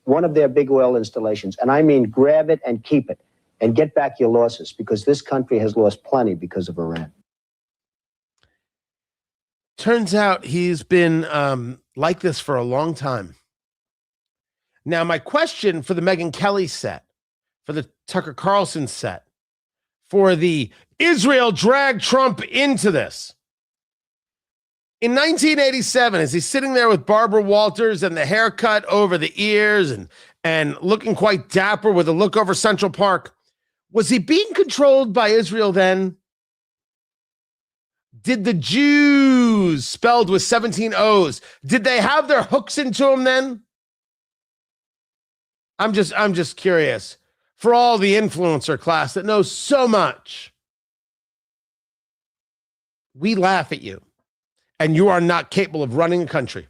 one of their big oil installations. And I mean grab it and keep it. And get back your losses, because this country has lost plenty because of Iran. Turns out he's been like this for a long time. Now, my question for the Megyn Kelly set, for the Tucker Carlson set, for the Israel dragged Trump into this. In 1987, as he's sitting there with Barbara Walters and the haircut over the ears and looking quite dapper with a look over Central Park, was he being controlled by Israel then? Did the Jews, spelled with 17 O's, did they have their hooks into them then? I'm just curious. For all the influencer class that knows so much, we laugh at you, and you are not capable of running a country,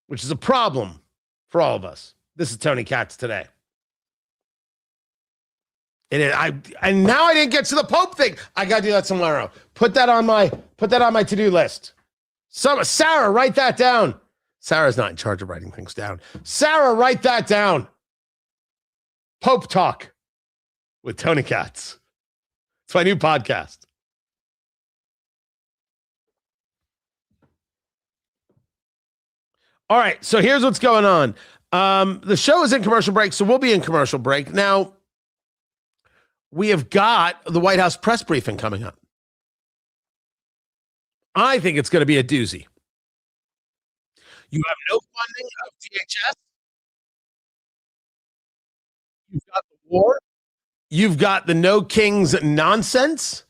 which is a problem for all of us. This is Tony Katz today. It is. And now I didn't get to the Pope thing. I got to do that tomorrow. Put that on my to-do list. Sarah, write that down. Sarah's not in charge of writing things down. Sarah, write that down. Pope Talk with Tony Katz. It's my new podcast. All right, so here's what's going on. The show is in commercial break, so we'll be in commercial break. Now, we have got the White House press briefing coming up. I think it's going to be a doozy. You have no funding of DHS. You've got the war. You've got the no kings nonsense.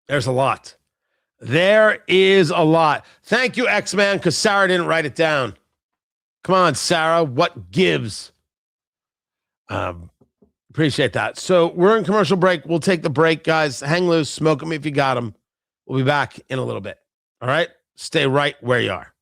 There's a lot. There is a lot. Thank you, X-Man, because Sarah didn't write it down. Come on, Sarah. What gives? Appreciate that. So we're in commercial break. We'll take the break, guys. Hang loose. Smoke them if you got them. We'll be back in a little bit. All right? Stay right where you are.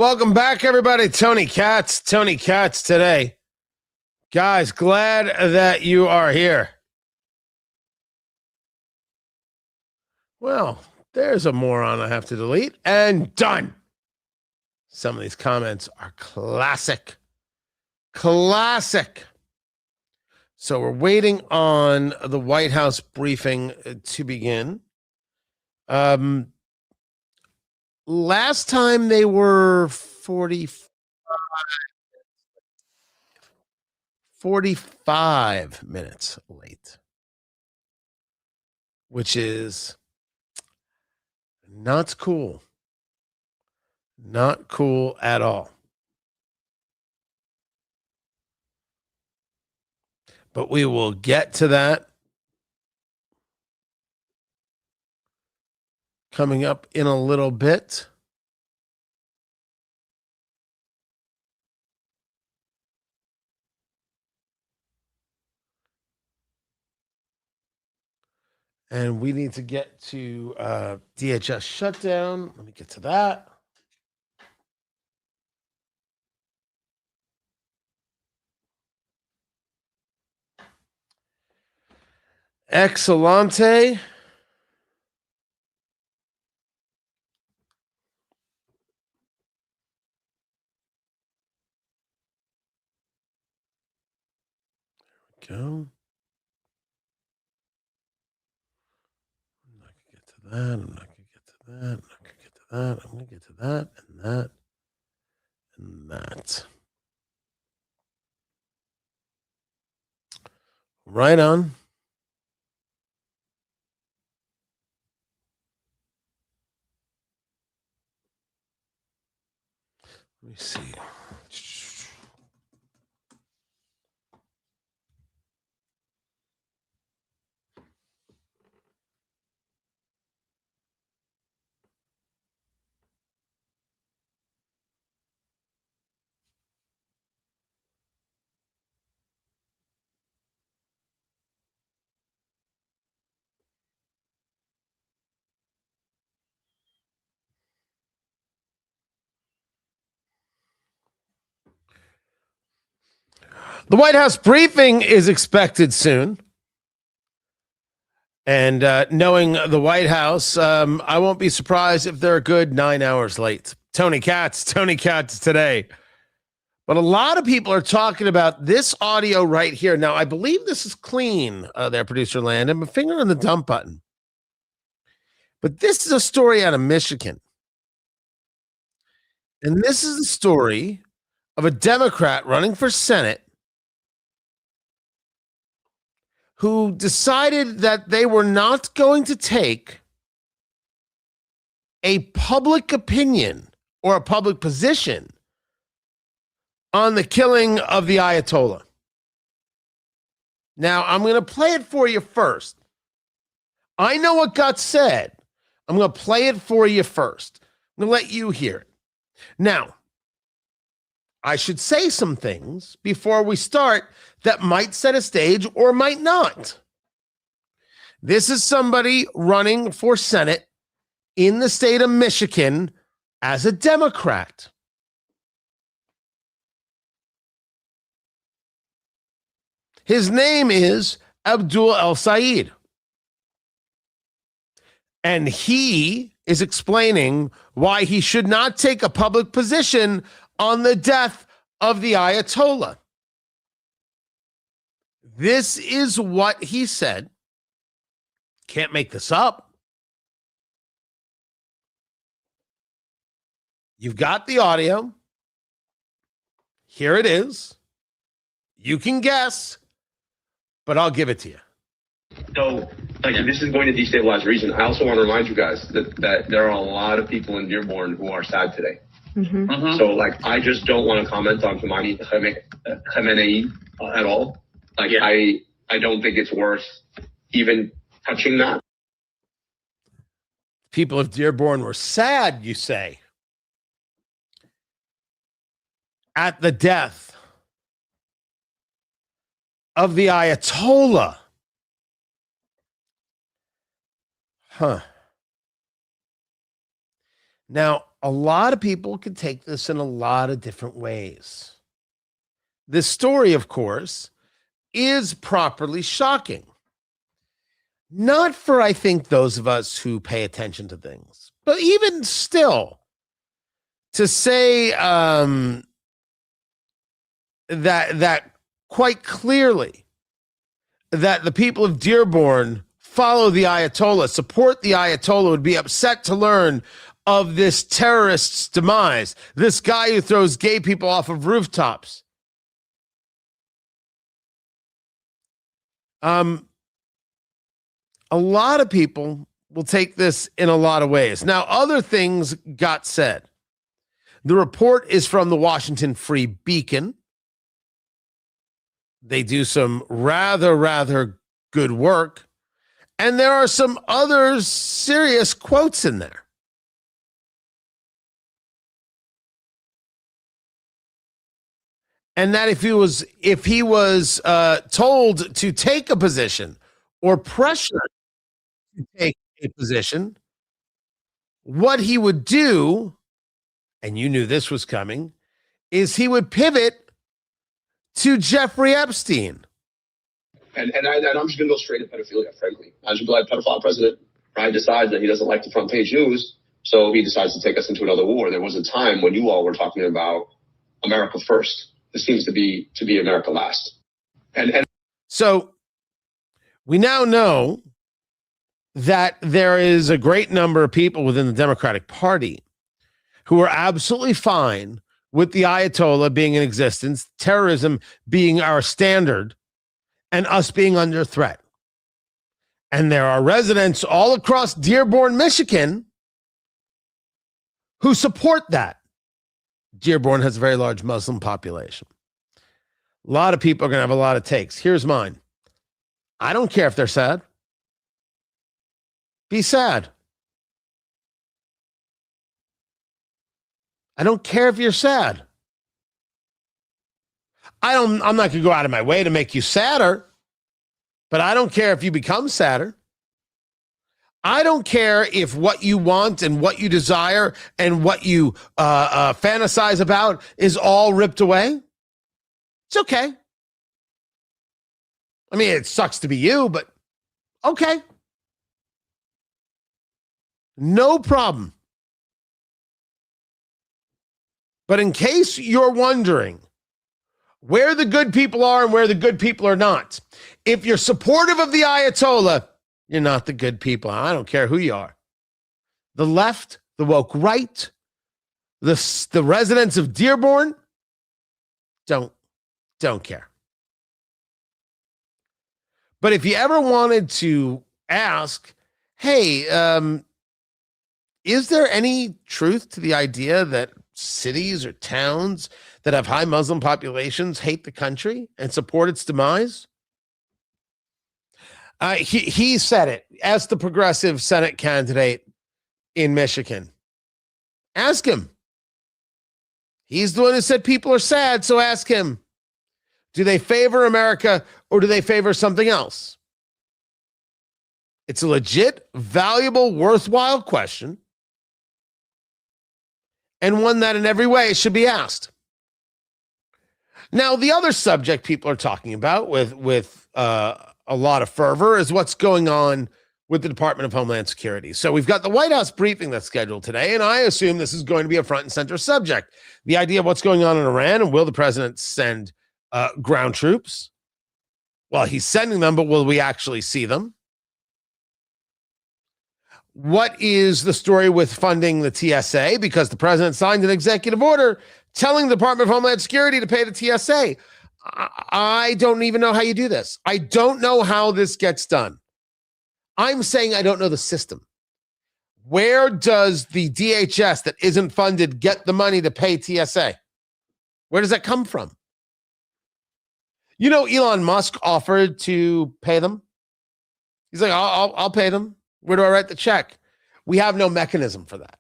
Welcome back, everybody. Tony Katz today. Guys, glad that you are here. Well, there's a moron I have to delete, and done. Some of these comments are classic. Classic. So we're waiting on the White House briefing to begin. Last time they were 45 minutes late, which is not cool. Not cool at all. But we will get to that coming up in a little bit. And we need to get to DHS shutdown. Let me get to that. Excellente. There we go. I'm not going to get to that. I'm not going to get to that. I'm not going to get to that. I'm going to get to that and that and that. Right on. Let me see. The White House briefing is expected soon. And knowing the White House, I won't be surprised if they're a good 9 hours late. Tony Katz today. But a lot of people are talking about this audio right here. Now, I believe this is clean, there, producer Landon. My finger on the dump button. But this is a story out of Michigan. And this is the story of a Democrat running for Senate who decided that they were not going to take a public opinion or a public position on the killing of the Ayatollah. Now, I'm going to play it for you first. I know what got said. I'm going to play it for you first. I'm going to let you hear it. Now, I should say some things before we start that might set a stage or might not. This is somebody running for Senate in the state of Michigan as a Democrat. His name is Abdul El-Sayed. And he is explaining why he should not take a public position on the death of the Ayatollah. This is what he said. Can't make this up. You've got the audio. Here it is. You can guess, but I'll give it to you. So, this is going to destabilize the region. I also want to remind you guys that there are a lot of people in Dearborn who are sad today. Mm-hmm. So, I just don't want to comment on Khamenei at all. I don't think it's worth even touching that. People of Dearborn were sad, you say, at the death of the Ayatollah. Huh. Now, a lot of people can take this in a lot of different ways. This story, of course, is properly shocking. Not for, I think, those of us who pay attention to things, but even still, to say that quite clearly that the people of Dearborn follow the Ayatollah, support the Ayatollah, would be upset to learn of this terrorist's demise, this guy who throws gay people off of rooftops. A lot of people will take this in a lot of ways. Now, other things got said. The report is from the Washington Free Beacon. They do some rather good work. And there are some other serious quotes in there. And that if he was told to take a position or pressured to take a position, what he would do, and you knew this was coming, is he would pivot to Jeffrey Epstein. And I'm just going to go straight to pedophilia, frankly. As you glad pedophile president, right, decides that he doesn't like the front page news, so he decides to take us into another war. There was a time when you all were talking about America first. This seems to be America last. And so we now know that there is a great number of people within the Democratic Party who are absolutely fine with the Ayatollah being in existence, terrorism being our standard, and us being under threat. And there are residents all across Dearborn, Michigan, who support that. Dearborn has a very large Muslim population. A lot of people are going to have a lot of takes. Here's mine. I don't care if they're sad. Be sad. I don't care if you're sad. I'm not going to go out of my way to make you sadder, but I don't care if you become sadder. I don't care if what you want and what you desire and what you fantasize about is all ripped away. It's okay. I mean, it sucks to be you, but okay. No problem. But in case you're wondering where the good people are and where the good people are not, if you're supportive of the Ayatollah, you're not the good people. I don't care who you are. The left, the woke right, the residents of Dearborn, don't care. But if you ever wanted to ask, hey, is there any truth to the idea that cities or towns that have high Muslim populations hate the country and support its demise? He said it as the progressive Senate candidate in Michigan. Ask him. He's the one who said people are sad, so ask him. Do they favor America or do they favor something else? It's a legit, valuable, worthwhile question, and one that in every way should be asked. Now, the other subject people are talking about with a lot of fervor is what's going on with the Department of Homeland Security. So we've got the White House briefing that's scheduled today, and I assume this is going to be a front and center subject. The idea of what's going on in Iran, and will the president send ground troops? Well, he's sending them, but will we actually see them? What is the story with funding the TSA? Because the president signed an executive order telling the Department of Homeland Security to pay the TSA. I don't even know how you do this. I don't know how this gets done. I'm saying I don't know the system. Where does the DHS that isn't funded get the money to pay TSA? Where does that come from? You know, Elon Musk offered to pay them. He's like, I'll pay them. Where do I write the check? We have no mechanism for that.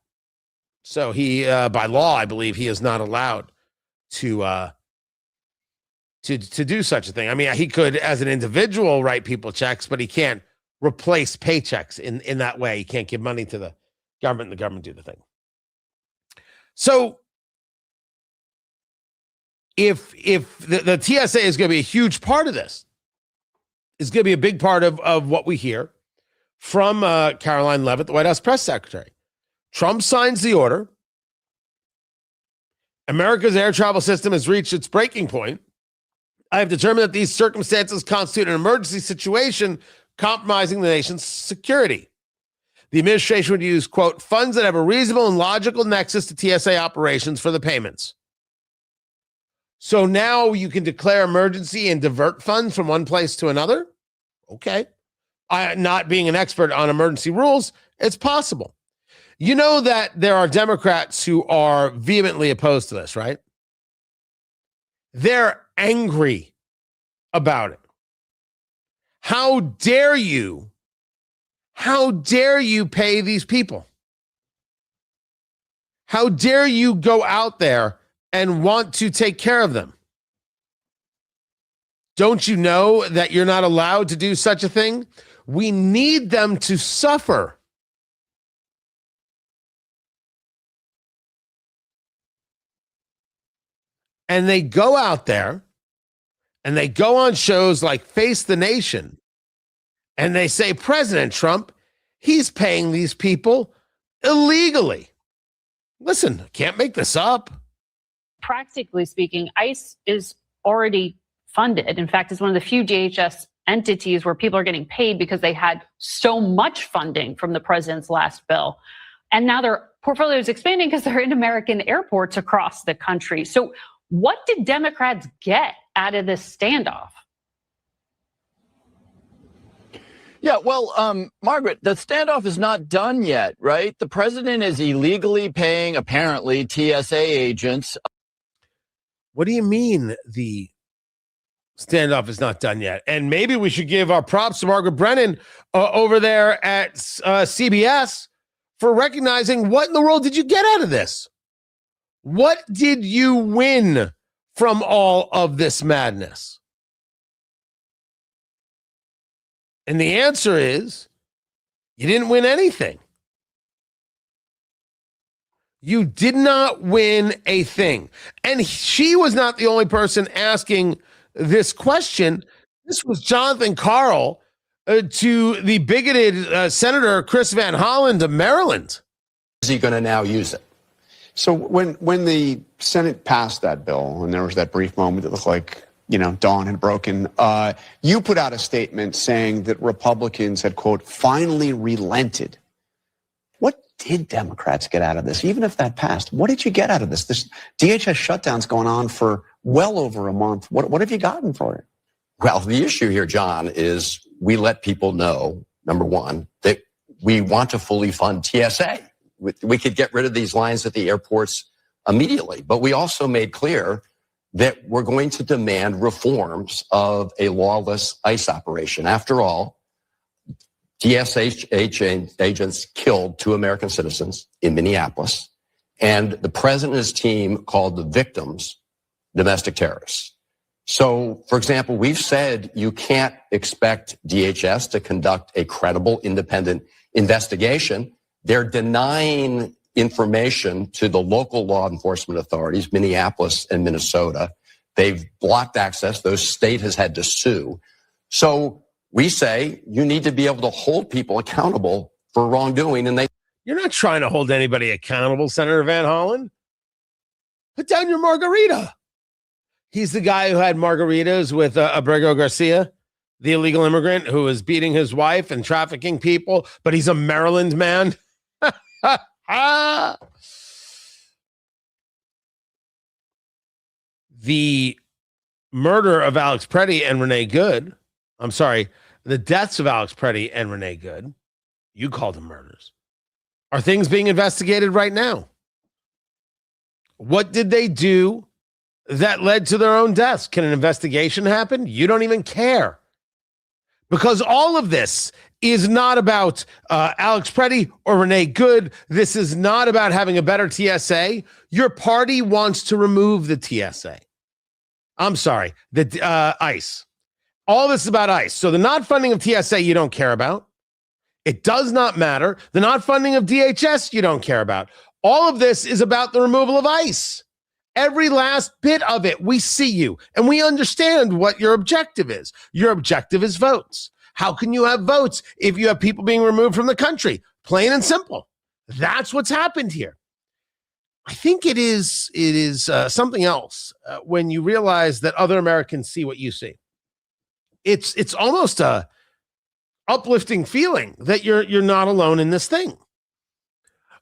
So he, by law, I believe he is not allowed to do such a thing. I mean, he could, as an individual, write people checks, but he can't replace paychecks in that way. He can't give money to the government and the government do the thing. So if the TSA is going to be a huge part of this, it's going to be a big part of what we hear from Karoline Leavitt, the White House press secretary. Trump signs the order. America's air travel system has reached its breaking point. I have determined that these circumstances constitute an emergency situation compromising the nation's security. The administration would use, quote, funds that have a reasonable and logical nexus to TSA operations for the payments. So now you can declare emergency and divert funds from one place to another? Okay. Not being an expert on emergency rules, it's possible. You know that there are Democrats who are vehemently opposed to this, right? They're angry about it. How dare you? How dare you pay these people? How dare you go out there and want to take care of them? Don't you know that you're not allowed to do such a thing? We need them to suffer. And they go out there and they go on shows like Face the Nation and they say, President Trump, he's paying these people illegally. Listen, can't make this up. Practically speaking, ICE is already funded. In fact, it's one of the few DHS entities where people are getting paid because they had so much funding from the president's last bill. And now their portfolio is expanding because they're in American airports across the country. So what did Democrats get out of this standoff? Yeah, well, Margaret, the standoff is not done yet, right? The president is illegally paying, apparently, TSA agents. What do you mean the standoff is not done yet? And maybe we should give our props to Margaret Brennan over there at CBS for recognizing what in the world did you get out of this? What did you win from all of this madness? And the answer is you didn't win anything. You did not win a thing. And she was not the only person asking this question. This was Jonathan Karl to the bigoted Senator Chris Van Hollen of Maryland. Is he going to now use it? So when the Senate passed that bill, and there was that brief moment that looked like, dawn had broken, you put out a statement saying that Republicans had, quote, finally relented. What did Democrats get out of this? Even if that passed, what did you get out of this? This DHS shutdown's going on for well over a month. What have you gotten for it? Well, the issue here, John, is we let people know, number one, that we want to fully fund TSA. We could get rid of these lines at the airports immediately, but we also made clear that we're going to demand reforms of a lawless ICE operation. After all, TSA agents killed 2 American citizens in Minneapolis, and the president and his team called the victims domestic terrorists. So, for example, we've said you can't expect DHS to conduct a credible, independent investigation. They're denying information to the local law enforcement authorities, Minneapolis and Minnesota. They've blocked access. Those state has had to sue. So we say you need to be able to hold people accountable for wrongdoing. And You're not trying to hold anybody accountable, Senator Van Hollen. Put down your margarita. He's the guy who had margaritas with Abrego Garcia, the illegal immigrant who was beating his wife and trafficking people, but he's a Maryland man. The murder of Alex Preddy and Renee Good, the deaths of Alex Preddy and Renee Good, you called them murders, are things being investigated right now. What did they do that led to their own deaths? Can an investigation happen? You don't even care. Because all of this is not about Alex Preddy or Renee Good. This is not about having a better TSA. Your party wants to remove the TSA. I'm sorry, the ICE. All this is about ICE. So the not funding of TSA you don't care about. It does not matter. The not funding of DHS you don't care about. All of this is about the removal of ICE. Every last bit of it. We see you and we understand what your objective is. Your objective is votes. How can you have votes if you have people being removed from the country? Plain and simple. That's what's happened here. I think it is something else when you realize that other Americans see what you see. It's almost a uplifting feeling that you're not alone in this thing.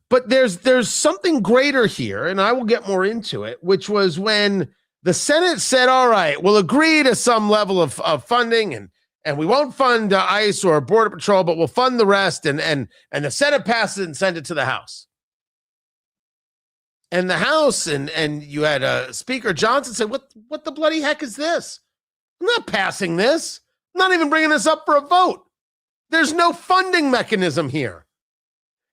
But there's something greater here, and I will get more into it, which was when the Senate said, all right, we'll agree to some level of funding, and we won't fund ICE or Border Patrol, but we'll fund the rest, and the Senate passes it and send it to the House. And the House, and you had Speaker Johnson say, what the bloody heck is this? I'm not passing this. I'm not even bringing this up for a vote. There's no funding mechanism here.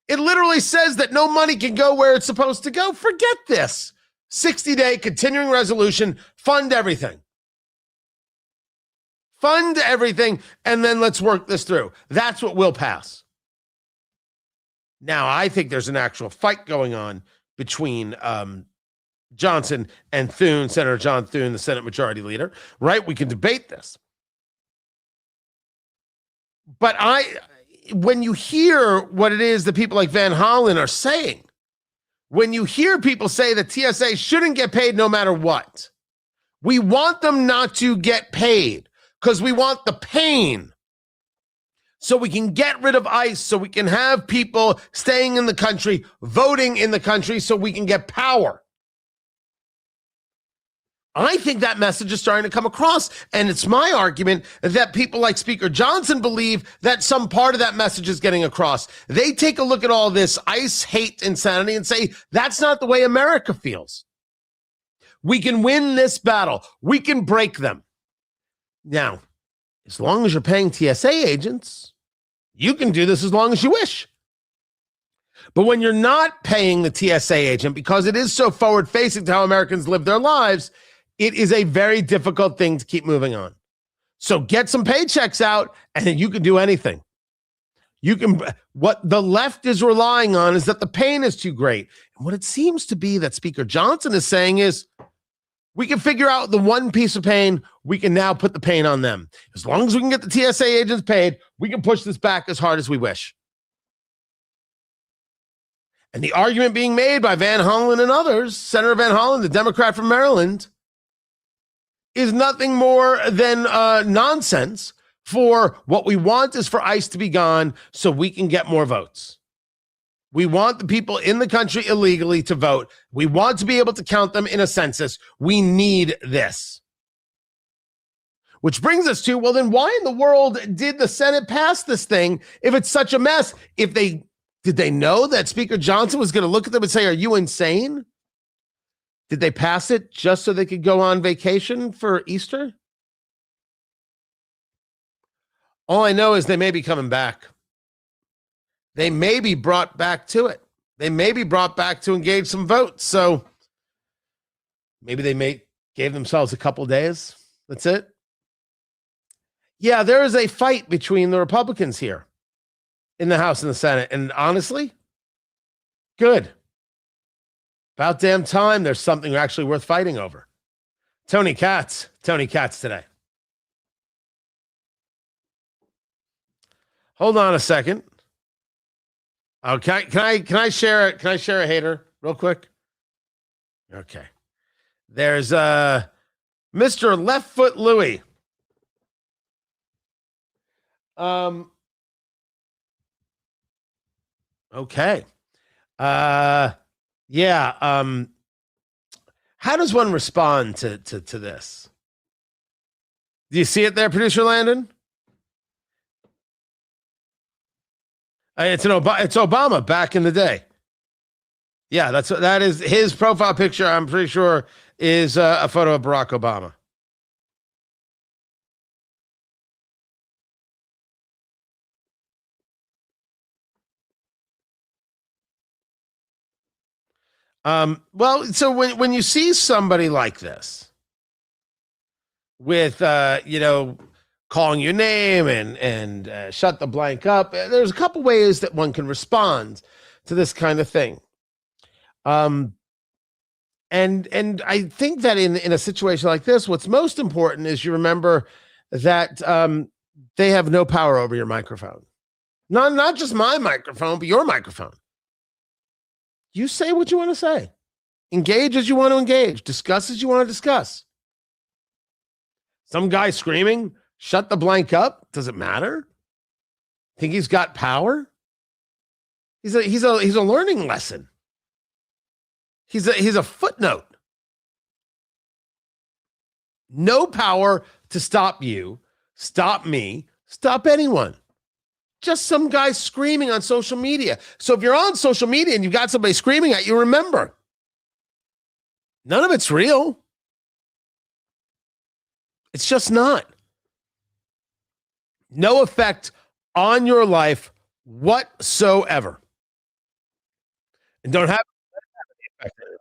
It literally says that no money can go where it's supposed to go. Forget this. 60-day continuing resolution, fund everything. Fund everything, and then let's work this through. That's what will pass. Now, I think there's an actual fight going on between Johnson and Thune, Senator John Thune, the Senate Majority Leader, right? We can debate this. But when you hear what it is that people like Van Hollen are saying, when you hear people say that TSA shouldn't get paid no matter what, we want them not to get paid because we want the pain so we can get rid of ICE, so we can have people staying in the country, voting in the country, so we can get power. I think that message is starting to come across, and it's my argument that people like Speaker Johnson believe that some part of that message is getting across. They take a look at all this ICE hate insanity and say, that's not the way America feels. We can win this battle. We can break them. Now, as long as you're paying TSA agents, you can do this as long as you wish. But when you're not paying the TSA agent, because it is so forward-facing to how Americans live their lives, it is a very difficult thing to keep moving on. So get some paychecks out, and then you can do anything. What the left is relying on is that the pain is too great. And what it seems to be that Speaker Johnson is saying is, we can figure out the one piece of pain, we can now put the pain on them. As long as we can get the TSA agents paid, we can push this back as hard as we wish. And the argument being made by Van Hollen and others, Senator Van Hollen, the Democrat from Maryland, is nothing more than nonsense. For what we want is for ICE to be gone so we can get more votes. We want the people in the country illegally to vote. We want to be able to count them in a census. We need this. Which brings us to, well, then why in the world did the Senate pass this thing if it's such a mess? Did they know that Speaker Johnson was going to look at them and say, are you insane? Did they pass it just so they could go on vacation for Easter? All I know is they may be coming back. They may be brought back to it. They may be brought back to engage some votes. So maybe they gave themselves a couple days. That's it. Yeah, there is a fight between the Republicans here in the House and the Senate. And honestly, good. About damn time there's something actually worth fighting over. Tony Katz today. Hold on a second. Okay, can I share it? Can I share a hater real quick? Okay. There's Mr. Left Foot Louie. Okay. Yeah. How does one respond to this? Do you see it there, Producer Landon? It's Obama back in the day. Yeah, that is his profile picture. I'm pretty sure is a photo of Barack Obama. Well, so when you see somebody like this with, calling your name and shut the blank up, there's a couple ways that one can respond to this kind of thing. And I think that in a situation like this, what's most important is you remember that they have no power over your microphone. Not just my microphone, but your microphone. You say what you want to say. Engage as you want to engage. Discuss as you want to discuss. Some guy screaming, shut the blank up. Does it matter? Think he's got power? He's a learning lesson. He's a footnote. No power to stop you, stop me, stop anyone. Just some guy screaming on social media. So if you're on social media and you've got somebody screaming at you, remember, none of it's real. It's just not. No effect on your life whatsoever. And don't have any effect on your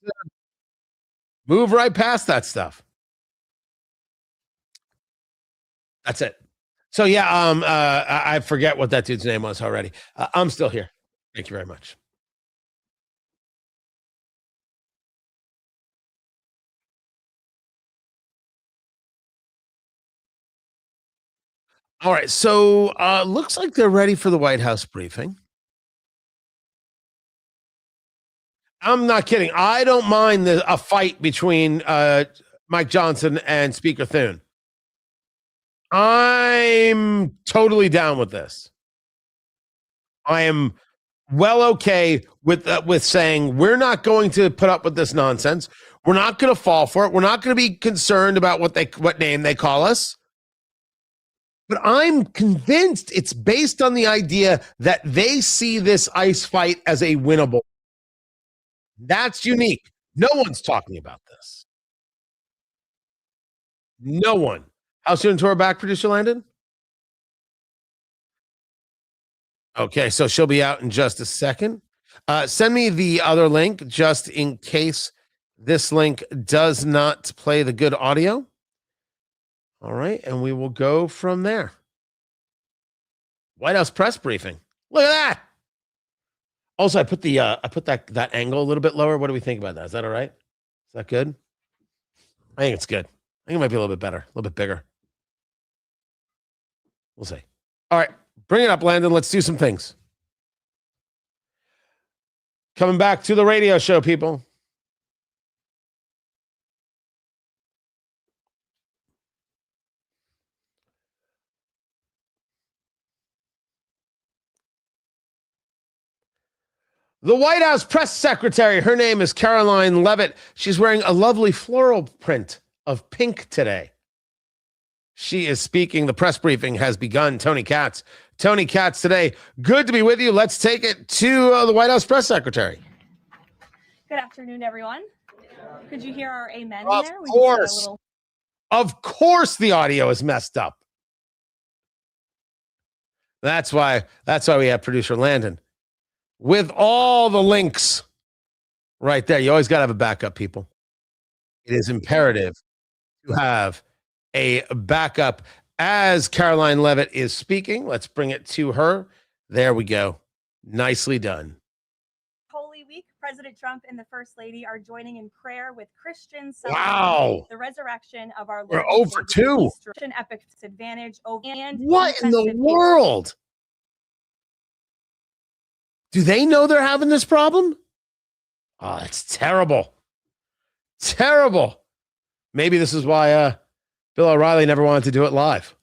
life. Move right past that stuff. That's it. So yeah, I forget what that dude's name was already. I'm still here. Thank you very much. All right, so looks like they're ready for the White House briefing. I'm not kidding. I don't mind a fight between Mike Johnson and Speaker Thune. I'm totally down with this. I am well okay with saying we're not going to put up with this nonsense. We're not going to fall for it. We're not going to be concerned about what name they call us. But I'm convinced it's based on the idea that they see this ICE fight as a winnable. That's unique. No one's talking about this. No one. How soon until we're back, producer Landon? Okay, so she'll be out in just a second. Send me the other link just in case this link does not play the good audio. All right, and we will go from there. White House press briefing. Look at that. Also, I put that angle a little bit lower. What do we think about that? Is that all right? Is that good? I think it's good. I think it might be a little bit better, a little bit bigger. We'll see. All right, bring it up, Landon. Let's do some things. Coming back to the radio show, people. The White House press secretary, her name is Karoline Leavitt. She's wearing a lovely floral print of pink today. She is speaking. The press briefing has begun. Tony Katz today. Good to be with you. Let's take it to the White House press secretary. Good afternoon, everyone. Could you hear our amen Of there? course. Of course the audio is messed up. That's why we have producer Landon with all the links right there. You always got to have a backup, people. It is imperative to have a backup. As Karoline Leavitt is speaking, let's bring it to her. There we go. Nicely done. Holy Week, President Trump and the First Lady are joining in prayer with Christians. Wow. The resurrection of our Lord. We're over 2. An epic advantage over. And what in the world? Do they know they're having this problem? Oh, that's terrible. Terrible. Maybe this is why Bill O'Reilly never wanted to do it live.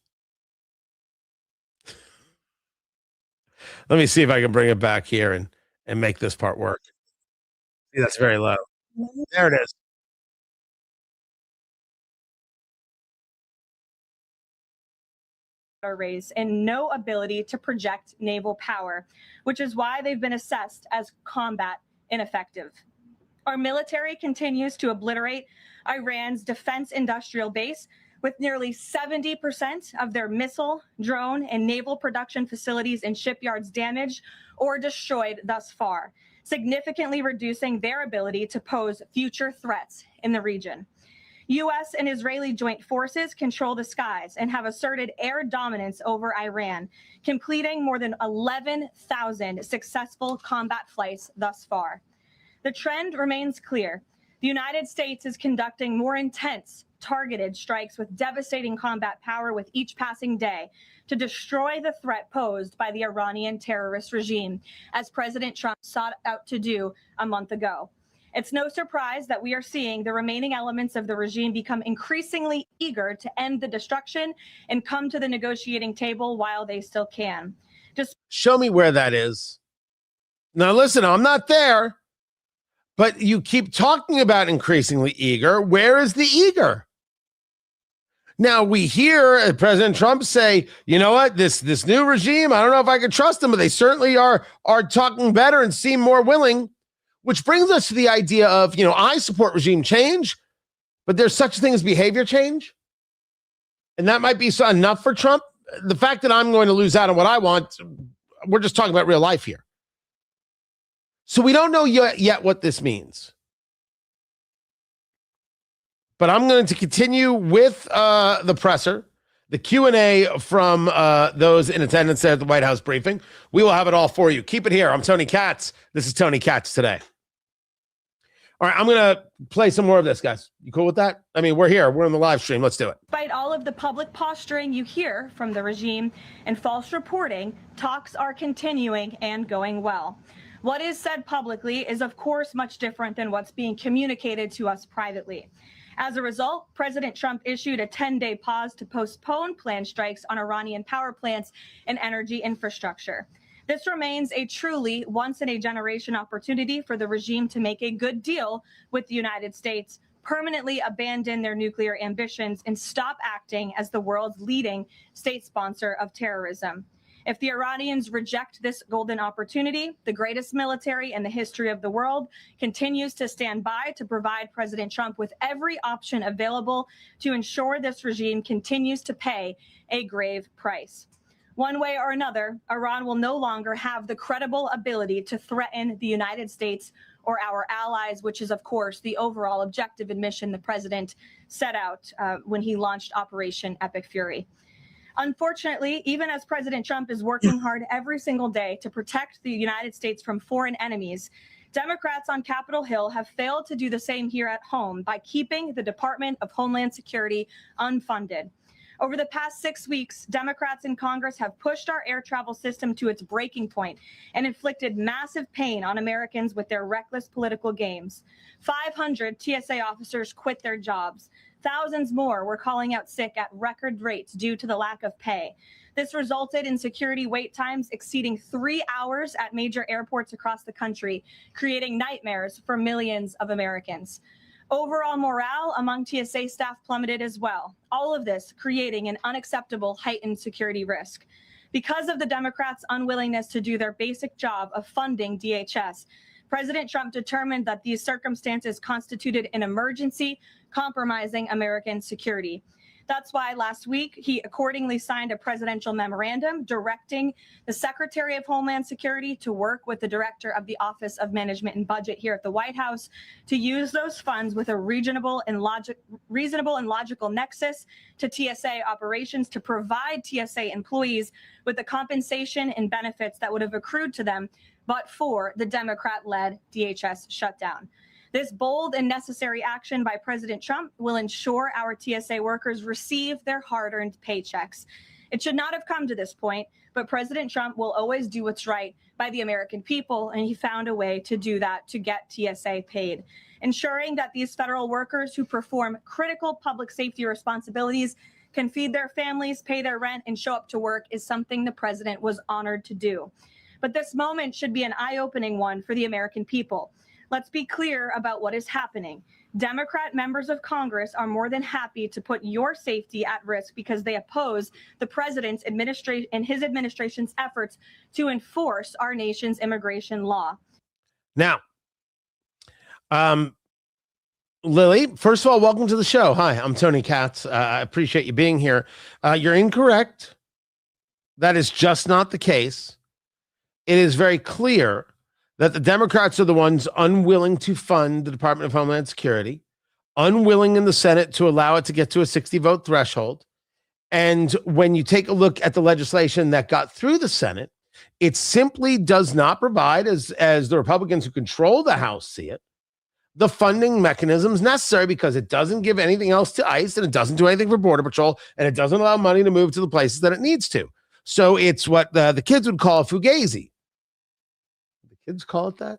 Let me see if I can bring it back here and make this part work. See, that's very low. There it is. Race and no ability to project naval power, which is why they've been assessed as combat ineffective. Our military continues to obliterate Iran's defense industrial base, with nearly 70% of their missile, drone, and naval production facilities and shipyards damaged or destroyed thus far, significantly reducing their ability to pose future threats in the region. U.S. and Israeli joint forces control the skies and have asserted air dominance over Iran, completing more than 11,000 successful combat flights thus far. The trend remains clear. The United States is conducting more intense, targeted strikes with devastating combat power with each passing day to destroy the threat posed by the Iranian terrorist regime, as President Trump sought out to do a month ago. It's no surprise that we are seeing the remaining elements of the regime become increasingly eager to end the destruction and come to the negotiating table while they still can. Just show me where that is. Now, listen, I'm not there, but you keep talking about increasingly eager. Where is the eager? Now, we hear President Trump say, you know what, this new regime, I don't know if I can trust them, but they certainly are talking better and seem more willing. Which brings us to the idea of, I support regime change, but there's such a thing as behavior change. And that might be enough for Trump. The fact that I'm going to lose out on what I want, we're just talking about real life here. So we don't know yet what this means. But I'm going to continue with the presser, the Q&A from those in attendance at the White House briefing. We will have it all for you. Keep it here. I'm Tony Katz. This is Tony Katz Today. All right, I'm going to play some more of this, guys. You cool with that? I mean, we're here. We're on the live stream. Let's do it. Despite all of the public posturing you hear from the regime and false reporting, talks are continuing and going well. What is said publicly is, of course, much different than what's being communicated to us privately. As a result, President Trump issued a 10-day pause to postpone planned strikes on Iranian power plants and energy infrastructure. This remains a truly once-in-a-generation opportunity for the regime to make a good deal with the United States, permanently abandon their nuclear ambitions, and stop acting as the world's leading state sponsor of terrorism. If the Iranians reject this golden opportunity, the greatest military in the history of the world continues to stand by to provide President Trump with every option available to ensure this regime continues to pay a grave price. One way or another, Iran will no longer have the credible ability to threaten the United States or our allies, which is, of course, the overall objective and mission the president set out when he launched Operation Epic Fury. Unfortunately, even as President Trump is working hard every single day to protect the United States from foreign enemies, Democrats on Capitol Hill have failed to do the same here at home by keeping the Department of Homeland Security unfunded. Over the past 6 weeks, Democrats in Congress have pushed our air travel system to its breaking point and inflicted massive pain on Americans with their reckless political games. 500 TSA officers quit their jobs. Thousands more were calling out sick at record rates due to the lack of pay. This resulted in security wait times exceeding 3 hours at major airports across the country, creating nightmares for millions of Americans. Overall morale among TSA staff plummeted as well. All of this creating an unacceptable heightened security risk. Because of the Democrats' unwillingness to do their basic job of funding DHS, President Trump determined that these circumstances constituted an emergency, compromising American security. That's why last week he accordingly signed a presidential memorandum directing the Secretary of Homeland Security to work with the Director of the Office of Management and Budget here at the White House to use those funds with a reasonable and logical nexus to TSA operations to provide TSA employees with the compensation and benefits that would have accrued to them but for the Democrat-led DHS shutdown. This bold and necessary action by President Trump will ensure our TSA workers receive their hard-earned paychecks. It should not have come to this point, but President Trump will always do what's right by the American people, and he found a way to do that to get TSA paid. Ensuring that these federal workers who perform critical public safety responsibilities can feed their families, pay their rent, and show up to work is something the president was honored to do. But this moment should be an eye-opening one for the American people. Let's be clear about what is happening. Democrat members of Congress are more than happy to put your safety at risk because they oppose the president's administration and his administration's efforts to enforce our nation's immigration law. Now, Lily, first of all, welcome to the show. Hi, I'm Tony Katz. I appreciate you being here. You're incorrect. That is just not the case. It is very clear that the Democrats are the ones unwilling to fund the Department of Homeland Security, unwilling in the Senate to allow it to get to a 60 vote threshold. And when you take a look at the legislation that got through the Senate, it simply does not provide, as the Republicans who control the House see it, the funding mechanisms necessary, because it doesn't give anything else to ICE, and it doesn't do anything for Border Patrol, and it doesn't allow money to move to the places that it needs to. So it's what the kids would call a fugazi. The kids call it that?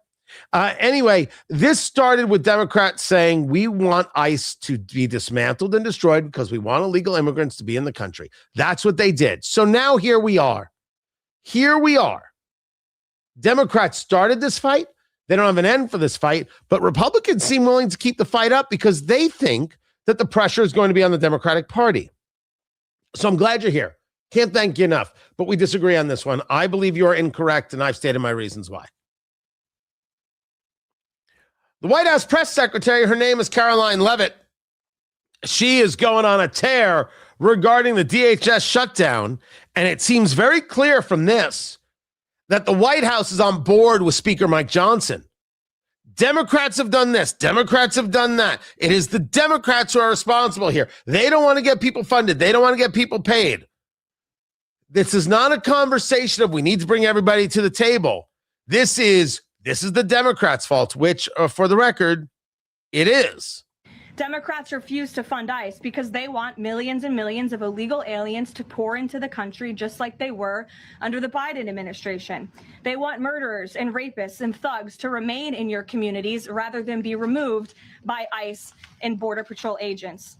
Anyway, this started with Democrats saying we want ICE to be dismantled and destroyed because we want illegal immigrants to be in the country. That's what they did. So now here we are. Here we are. Democrats started this fight. They don't have an end for this fight, but Republicans seem willing to keep the fight up because they think that the pressure is going to be on the Democratic Party. So I'm glad you're here. Can't thank you enough, but we disagree on this one. I believe you are incorrect, and I've stated my reasons why. The White House press secretary, her name is Karoline Leavitt. She is going on a tear regarding the DHS shutdown, and it seems very clear from this that the White House is on board with Speaker Mike Johnson. Democrats have done this. Democrats have done that. It is the Democrats who are responsible here. They don't want to get people funded. They don't want to get people paid. This is not a conversation of we need to bring everybody to the table. This is the Democrats' fault, which, for the record, it is. Democrats refuse to fund ICE because they want millions and millions of illegal aliens to pour into the country just like they were under the Biden administration. They want murderers and rapists and thugs to remain in your communities rather than be removed by ICE and Border Patrol agents.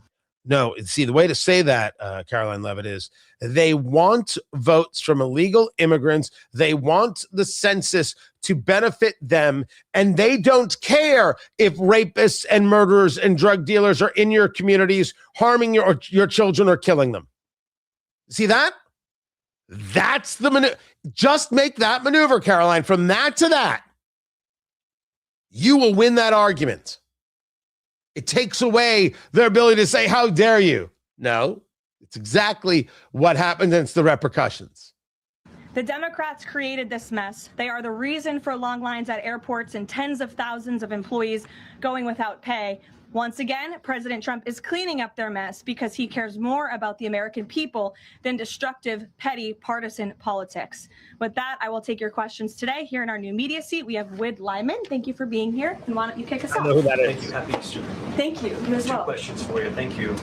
No, see, the way to say that, Karoline Leavitt, is they want votes from illegal immigrants. They want the census to benefit them, and they don't care if rapists and murderers and drug dealers are in your communities, harming your children or killing them. See that? That's the maneuver. Just make that maneuver, Karoline. From that to that, you will win that argument. It takes away their ability to say, how dare you? No, it's exactly what happens, and it's the repercussions. The Democrats created this mess. They are the reason for long lines at airports and tens of thousands of employees going without pay. Once again, President Trump is cleaning up their mess because he cares more about the American people than destructive, petty, partisan politics. With that, I will take your questions today here in our new media seat. We have Wid Lyman. Thank you for being here. And why don't you kick us off? I know who that is. Thank you. Happy Easter. Thank you. You as well. 2 questions for you. Thank you.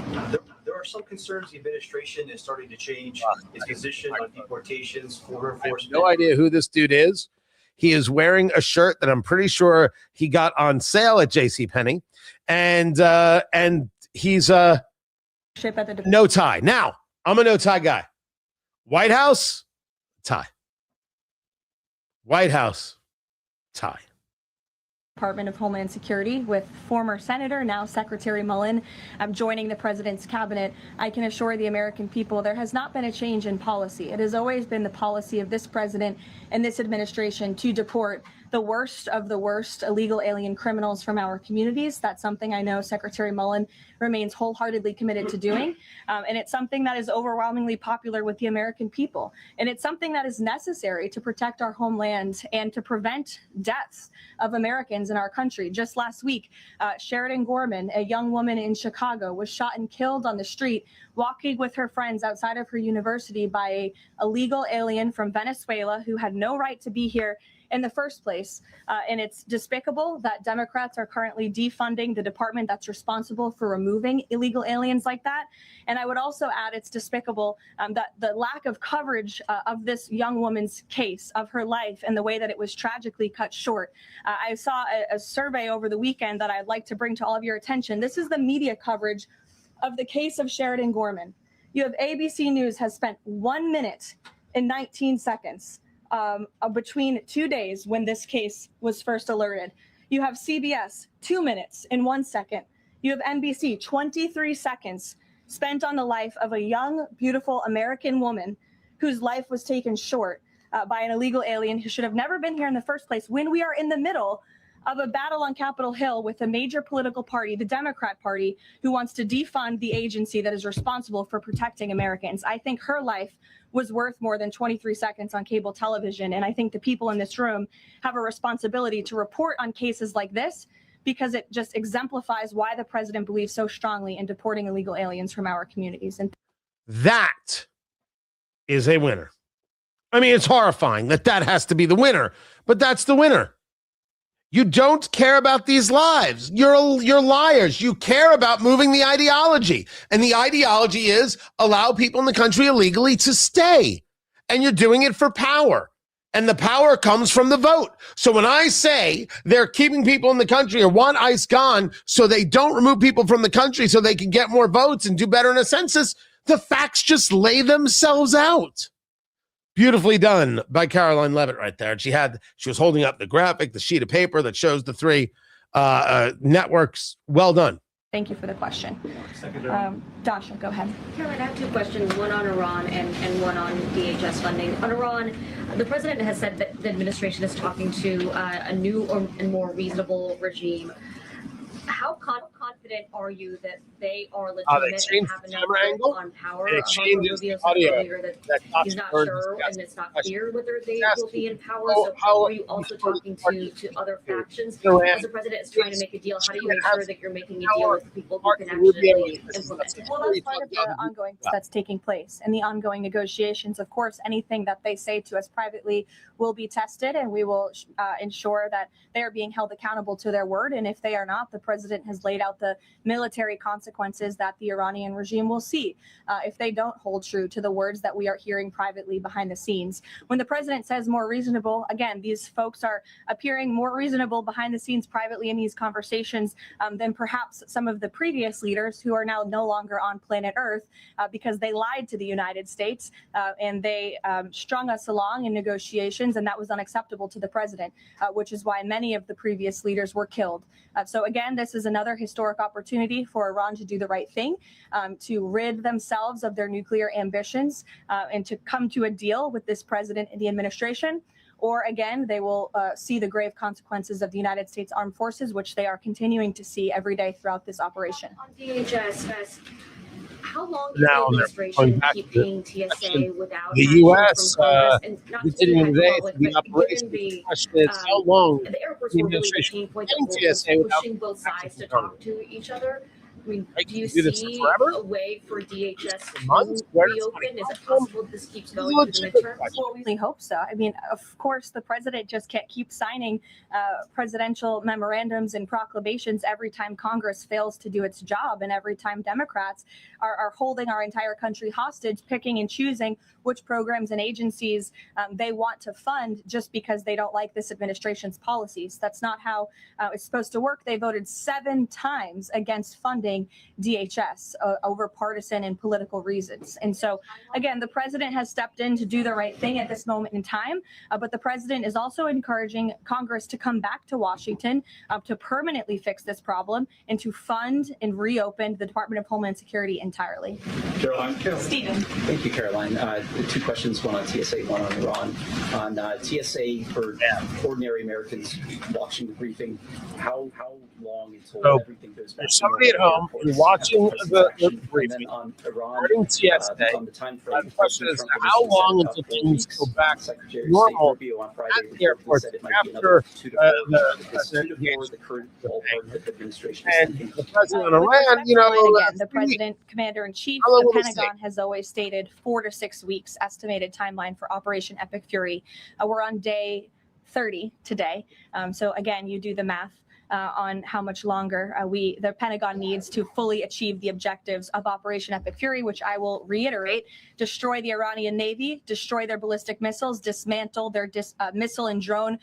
There are some concerns the administration is starting to change its position on deportations, border enforcement. No idea who this dude is. He is wearing a shirt that I'm pretty sure he got on sale at JCPenney. And he's no tie. Now, I'm a no tie guy. White House, tie. White House, tie. Department of Homeland Security with former Senator, now Secretary Mullen, joining the president's cabinet. I can assure the American people there has not been a change in policy. It has always been the policy of this president and this administration to deport the worst of the worst illegal alien criminals from our communities. That's something I know Secretary Mullen remains wholeheartedly committed to doing. And it's something that is overwhelmingly popular with the American people. And it's something that is necessary to protect our homeland and to prevent deaths of Americans in our country. Just last week, Sheridan Gorman, a young woman in Chicago, was shot and killed on the street walking with her friends outside of her university by an illegal alien from Venezuela who had no right to be here in the first place. And it's despicable that Democrats are currently defunding the department that's responsible for removing illegal aliens like that. And I would also add it's despicable that the lack of coverage of this young woman's case, of her life, and the way that it was tragically cut short. I saw a survey over the weekend that I'd like to bring to all of your attention. This is the media coverage of the case of Sheridan Gorman. You have ABC News has spent 1 minute and 19 seconds between 2 days when this case was first alerted. You have CBS 2 minutes and 1 second. You have NBC 23 seconds spent on the life of a young, beautiful American woman whose life was taken short by an illegal alien who should have never been here in the first place, when we are in the middle of a battle on Capitol Hill with a major political party, the Democrat Party, who wants to defund the agency that is responsible for protecting Americans. I think her life was worth more than 23 seconds on cable television. And I think the people in this room have a responsibility to report on cases like this because it just exemplifies why the president believes so strongly in deporting illegal aliens from our communities. And that is a winner. I mean, it's horrifying that has to be the winner, but that's the winner. You don't care about these lives. You're liars. You care about moving the ideology. And the ideology is allow people in the country illegally to stay. And you're doing it for power. And the power comes from the vote. So when I say they're keeping people in the country or want ICE gone so they don't remove people from the country so they can get more votes and do better in a census, the facts just lay themselves out. Beautifully done by Karoline Leavitt right there. She was holding up the graphic, the sheet of paper that shows the three networks. Well done. thank you for the question. Dasha, go ahead. Caroline, I have two questions, one on Iran and one on DHS funding. On Iran, the president has said that the administration is talking to a new and more reasonable regime. How confident are you that they are legitimate and have enough grip on power? Rubio said earlier that he's not sure and it's not clear whether they will be in power. So are you also talking to other factions? As the president is trying to make a deal, how do you ensure that you're making a deal with people who can actually implement it? Well, that's part of the ongoing that's taking place. And the ongoing negotiations, of course, anything that they say to us privately will be tested, and we will ensure that they are being held accountable to their word. And if they are not, the president has laid out the military consequences that the Iranian regime will see if they don't hold true to the words that we are hearing privately behind the scenes. When the president says more reasonable, again, these folks are appearing more reasonable behind the scenes privately in these conversations than perhaps some of the previous leaders who are now no longer on planet Earth because they lied to the United States and they strung us along in negotiations, and that was unacceptable to the president, which is why many of the previous leaders were killed. So again, this is another historic opportunity for Iran to do the right thing, to rid themselves of their nuclear ambitions and to come to a deal with this president and the administration. Or again, they will see the grave consequences of the United States Armed Forces, which they are continuing to see every day throughout this operation. On DHS, how long can the administration keep paying TSA without the U.S. continuing today for the operation? The question is how long the airports were really the pain point that was pushing both sides to talk to each other. I mean, do you see a way for DHS to reopen? Is it possible this keeps going through the midterms? Well, we hope so. I mean, of course, the president just can't keep signing presidential memorandums and proclamations every time Congress fails to do its job and every time Democrats are holding our entire country hostage, picking and choosing which programs and agencies they want to fund just because they don't like this administration's policies. That's not how it's supposed to work. They voted 7 times against funding DHS over partisan and political reasons. And so, again, the president has stepped in to do the right thing at this moment in time, but the president is also encouraging Congress to come back to Washington to permanently fix this problem and to fund and reopen the Department of Homeland Security entirely. Caroline. Stephen. Thank you, Caroline. 2 questions, one on TSA, one on Iran. On TSA, for ordinary Americans watching the briefing, how long until everything goes back? There's somebody at home who's watching the briefing on Iran, regarding TSA. On the time frame, the question is how long until things go back to normal at the airport after the current administration. And the president of Iran, again, the president, commander-in-chief, the Pentagon has always stated 4 to 6 weeks estimated timeline for Operation Epic Fury. We're on day 30 today. So again, you do the math on how much longer the Pentagon needs to fully achieve the objectives of Operation Epic Fury, which I will reiterate: destroy the Iranian Navy, destroy their ballistic missiles, dismantle their missile and drone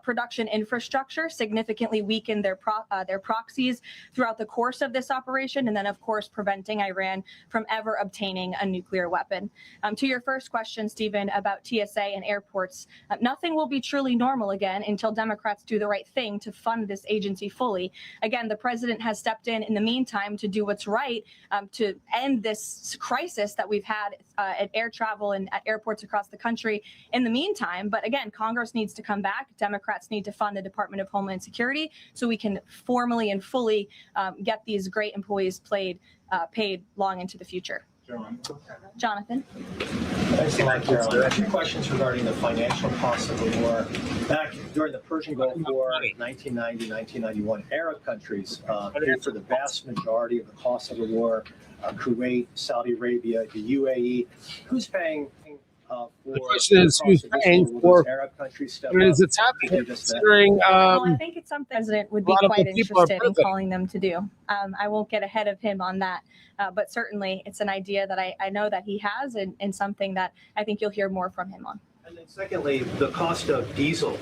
production infrastructure, significantly weaken their proxies throughout the course of this operation, and then, of course, preventing Iran from ever obtaining a nuclear weapon. To your first question, Stephen, about TSA and airports, nothing will be truly normal again until Democrats do the right thing to fund this agency fully. Again, the president has stepped in the meantime to do what's right to end this crisis that we've had at air travel and at airports across the country in the meantime. But again, Congress needs to come back. Democrats need to fund the Department of Homeland Security so we can formally and fully get these great employees paid long into the future. Jonathan. Thanks a lot, Caroline. Two questions regarding the financial costs of the war. Back during the Persian Gulf War, 1990, 1991, Arab countries paid for the vast majority of the costs of the war. Kuwait, Saudi Arabia, the UAE. Who's paying for the question is who's paying for Arab countries step it is up? it's happening considering Well, I think it's something the president would be lot of quite the people are interested in present. calling them to do. I won't get ahead of him on that, but certainly it's an idea that I know that he has and something that I think you'll hear more from him on. And then secondly, the cost of diesel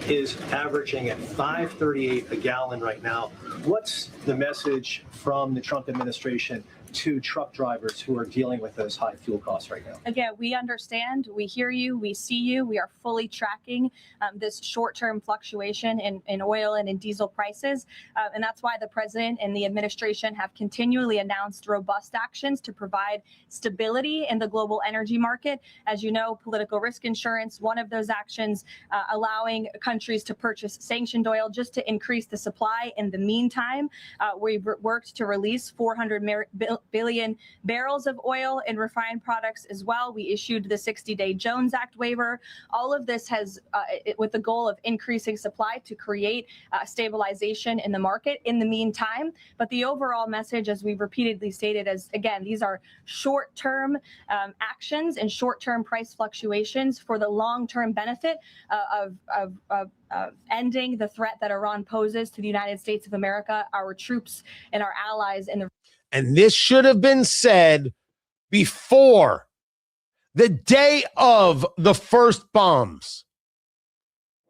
is averaging at $5.38 a gallon right now. What's the message from the Trump administration to truck drivers who are dealing with those high fuel costs right now? Again, we understand, we hear you, we see you. We are fully tracking this short-term fluctuation in oil and in diesel prices. And that's why the president and the administration have continually announced robust actions to provide stability in the global energy market. As you know, political risk insurance, one of those actions, allowing countries to purchase sanctioned oil just to increase the supply. In the meantime, we've worked to release 400 billion barrels of oil and refined products as well. We issued the 60-day Jones Act waiver. All of this has, with the goal of increasing supply to create stabilization in the market in the meantime. But the overall message, as we've repeatedly stated, is again, these are short-term actions and short-term price fluctuations for the long-term benefit of ending the threat that Iran poses to the United States of America, our troops and our allies in the. And this should have been said before the day of the first bombs.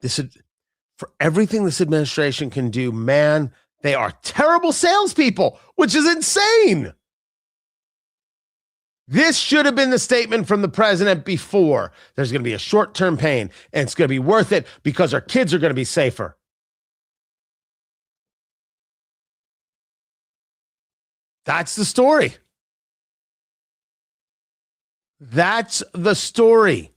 For everything this administration can do, man, they are terrible salespeople, which is insane. This should have been the statement from the president before. There's going to be a short-term pain, and it's going to be worth it because our kids are going to be safer. That's the story. That's the story.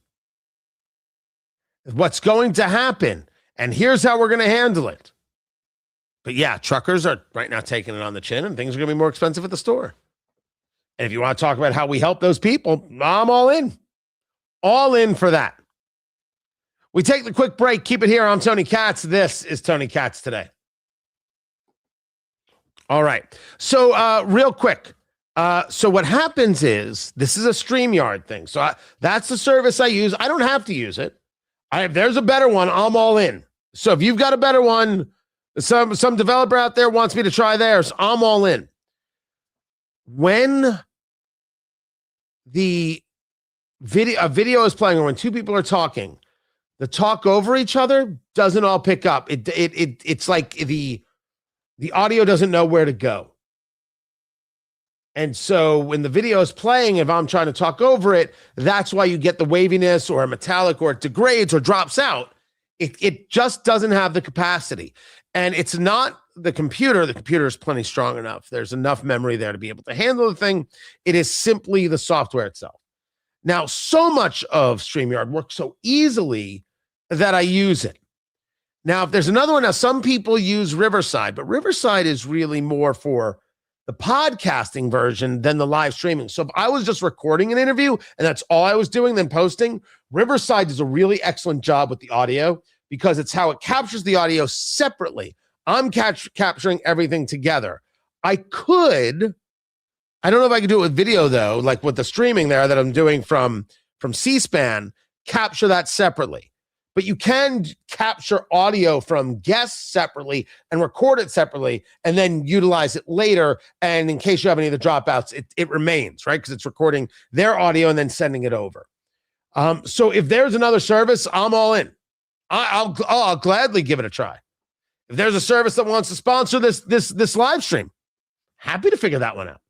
What's going to happen, and here's how we're going to handle it. But yeah, truckers are right now taking it on the chin, and things are going to be more expensive at the store. And if you want to talk about how we help those people, I'm all in. All in for that. We take the quick break. Keep it here. I'm Tony Katz. This is Tony Katz Today. All right. So real quick. So what happens is this is a StreamYard thing. So that's the service I use. I don't have to use it. If there's a better one, I'm all in. So if you've got a better one, some developer out there wants me to try theirs, I'm all in. When a video is playing or when two people are talking, the talk over each other doesn't all pick up. It's like the audio doesn't know where to go. And so when the video is playing, if I'm trying to talk over it, that's why you get the waviness or a metallic or it degrades or drops out. It just doesn't have the capacity. And it's not the computer. The computer is plenty strong enough. There's enough memory there to be able to handle the thing. It is simply the software itself. Now, so much of StreamYard works so easily that I use it. Now, if there's another one, now some people use Riverside, but Riverside is really more for the podcasting version than the live streaming. So if I was just recording an interview and that's all I was doing, then posting, Riverside does a really excellent job with the audio because it's how it captures the audio separately. I'm capturing everything together. I don't know if I could do it with video though, like with the streaming there that I'm doing from C-SPAN, capture that separately. But you can capture audio from guests separately and record it separately and then utilize it later. And in case you have any of the dropouts, it remains, right? Because it's recording their audio and then sending it over. So if there's another service, I'm all in. I'll gladly give it a try. If there's a service that wants to sponsor this live stream, happy to figure that one out.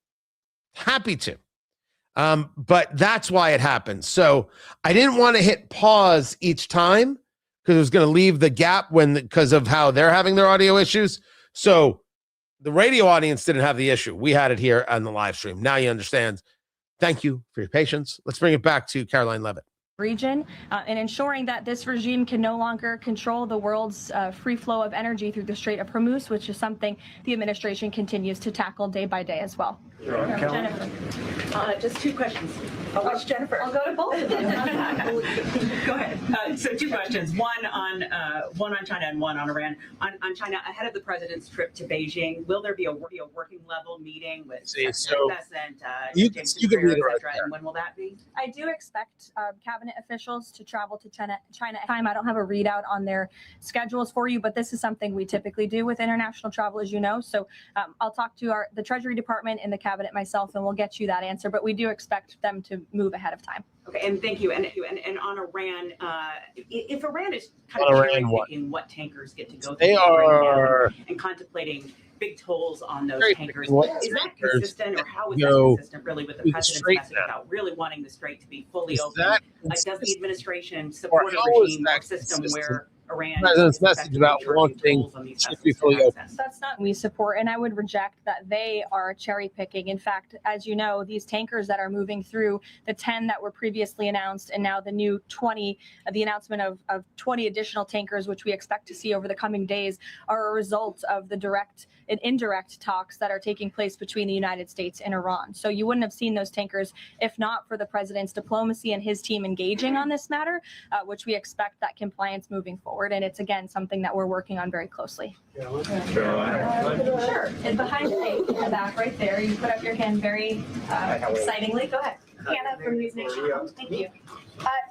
Happy to. But that's why it happens. So I didn't want to hit pause each time because it was going to leave the gap because of how they're having their audio issues. So the radio audience didn't have the issue. We had it here on the live stream. Now you understand. Thank you for your patience. Let's bring it back to Karoline Leavitt. region and ensuring that this regime can no longer control the world's free flow of energy through the Strait of Hormuz, which is something the administration continues to tackle day by day as well. Jennifer. Just two questions. Which Jennifer? I'll go to both of them. Go ahead. So two questions. One on China and one on Iran. On China, ahead of the president's trip to Beijing, will there be a working level meeting with James Clear, et cetera, and when will that be? I do expect cabinet officials to travel to China time. I don't have a readout on their schedules for you, but this is something we typically do with international travel, as you know. So I'll talk to the Treasury Department and the cabinet myself, and we'll get you that answer. But we do expect them to move ahead of time. Okay, and thank you. And on Iran, if Iran is kind of cherry picking what tankers get to go through, and contemplating big tolls on those tankers, is that consistent, or how is that consistent really with the president's message about really wanting the strait to be fully open? Does the administration support a regime or system where Iran president's message about wanting to be fully open? That's not we support, and I would reject that they are cherry picking. In fact, as you know, these tankers that are moving through, the 10 that were previously announced, and now the new 20, the announcement of 20 additional tankers, which we expect to see over the coming days, are a result of the direct and indirect talks that are taking place between the United States and Iran. So you wouldn't have seen those tankers if not for the president's diplomacy and his team engaging on this matter, which we expect that compliance moving forward. And it's, again, something that we're working on very closely. Sure. And behind you, in the back right there, you put up your hand very excitingly. Go ahead. Hannah from News Nation. Thank you.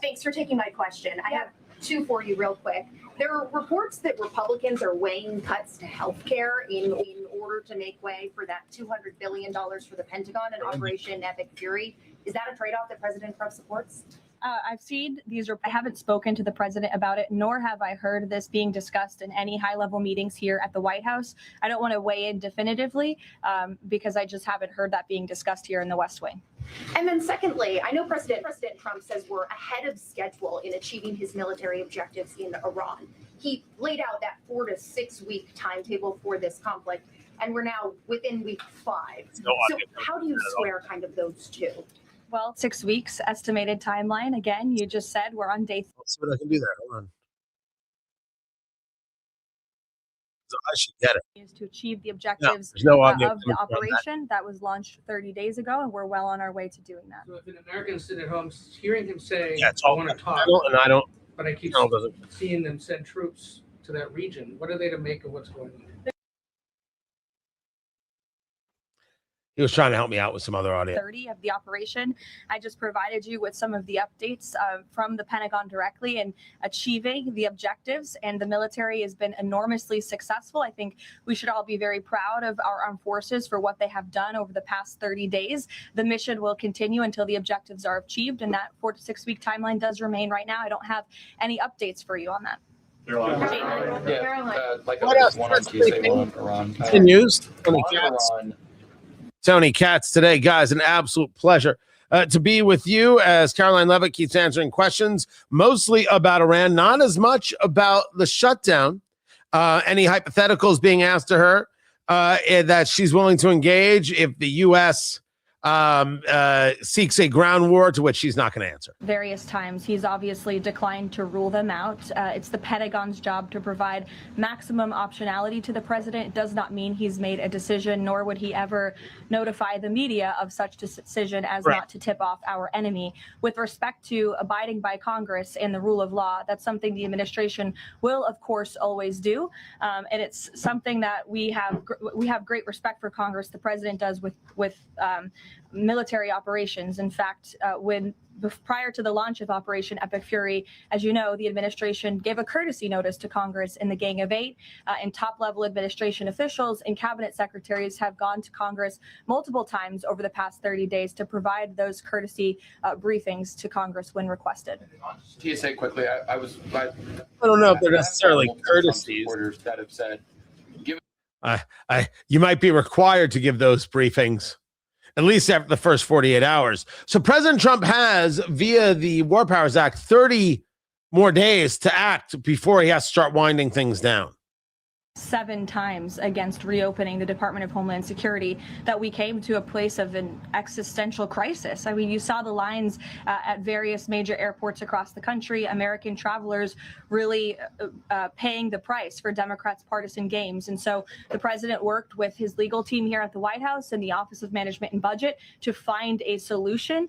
Thanks for taking my question. I have two for you real quick. There are reports that Republicans are weighing cuts to health care in order to make way for that $200 billion for the Pentagon and Operation Epic Fury. Is that a trade-off that President Trump supports? I've seen these. I haven't spoken to the president about it, nor have I heard this being discussed in any high-level meetings here at the White House. I don't want to weigh in definitively because I just haven't heard that being discussed here in the West Wing. And then secondly, I know President Trump says we're ahead of schedule in achieving his military objectives in Iran. He laid out that 4 to 6 week timetable for this conflict, and we're now within week 5. So how do you square kind of those two? Well, 6 weeks estimated timeline. Again, you just said we're on day. Let's see what I can do there. Hold on. So I should get it. Is to achieve the objectives of the operation that was launched 30 days ago, and we're well on our way to doing that. So if an American is sitting at home hearing him say, it's all I want to talk, but I keep seeing them send troops to that region, what are they to make of what's going on? He was trying to help me out with some other audio. 30 of the operation. I just provided you with some of the updates from the Pentagon directly in achieving the objectives, and the military has been enormously successful. I think we should all be very proud of our armed forces for what they have done over the past 30 days. The mission will continue until the objectives are achieved, and that 4 to 6 week timeline does remain right now. I don't have any updates for you on that. What else? Continues. Tony Katz today, guys. An absolute pleasure to be with you as Karoline Leavitt keeps answering questions, mostly about Iran, not as much about the shutdown. Any hypotheticals being asked to her that she's willing to engage if the U.S. Seeks a ground war, to which she's not going to answer. Various times, he's obviously declined to rule them out. It's the Pentagon's job to provide maximum optionality to the president. It does not mean he's made a decision, nor would he ever notify the media of such decision as not to tip off our enemy. With respect to abiding by Congress and the rule of law, that's something the administration will, of course, always do. And it's something that we have great respect for Congress. The president does with military operations. In fact, prior to the launch of Operation Epic Fury, as you know, the administration gave a courtesy notice to Congress in the Gang of Eight, and top-level administration officials and cabinet secretaries have gone to Congress multiple times over the past 30 days to provide those courtesy briefings to Congress when requested. TSA quickly, I don't know if they're necessarily courtesies. That have said, you might be required to give those briefings, at least after the first 48 hours. So President Trump has, via the War Powers Act, 30 more days to act before he has to start winding things down. 7 times against reopening the Department of Homeland Security that we came to a place of an existential crisis. I mean, you saw the lines at various major airports across the country, American travelers really paying the price for Democrats' partisan games. And so the president worked with his legal team here at the White House and the Office of Management and Budget to find a solution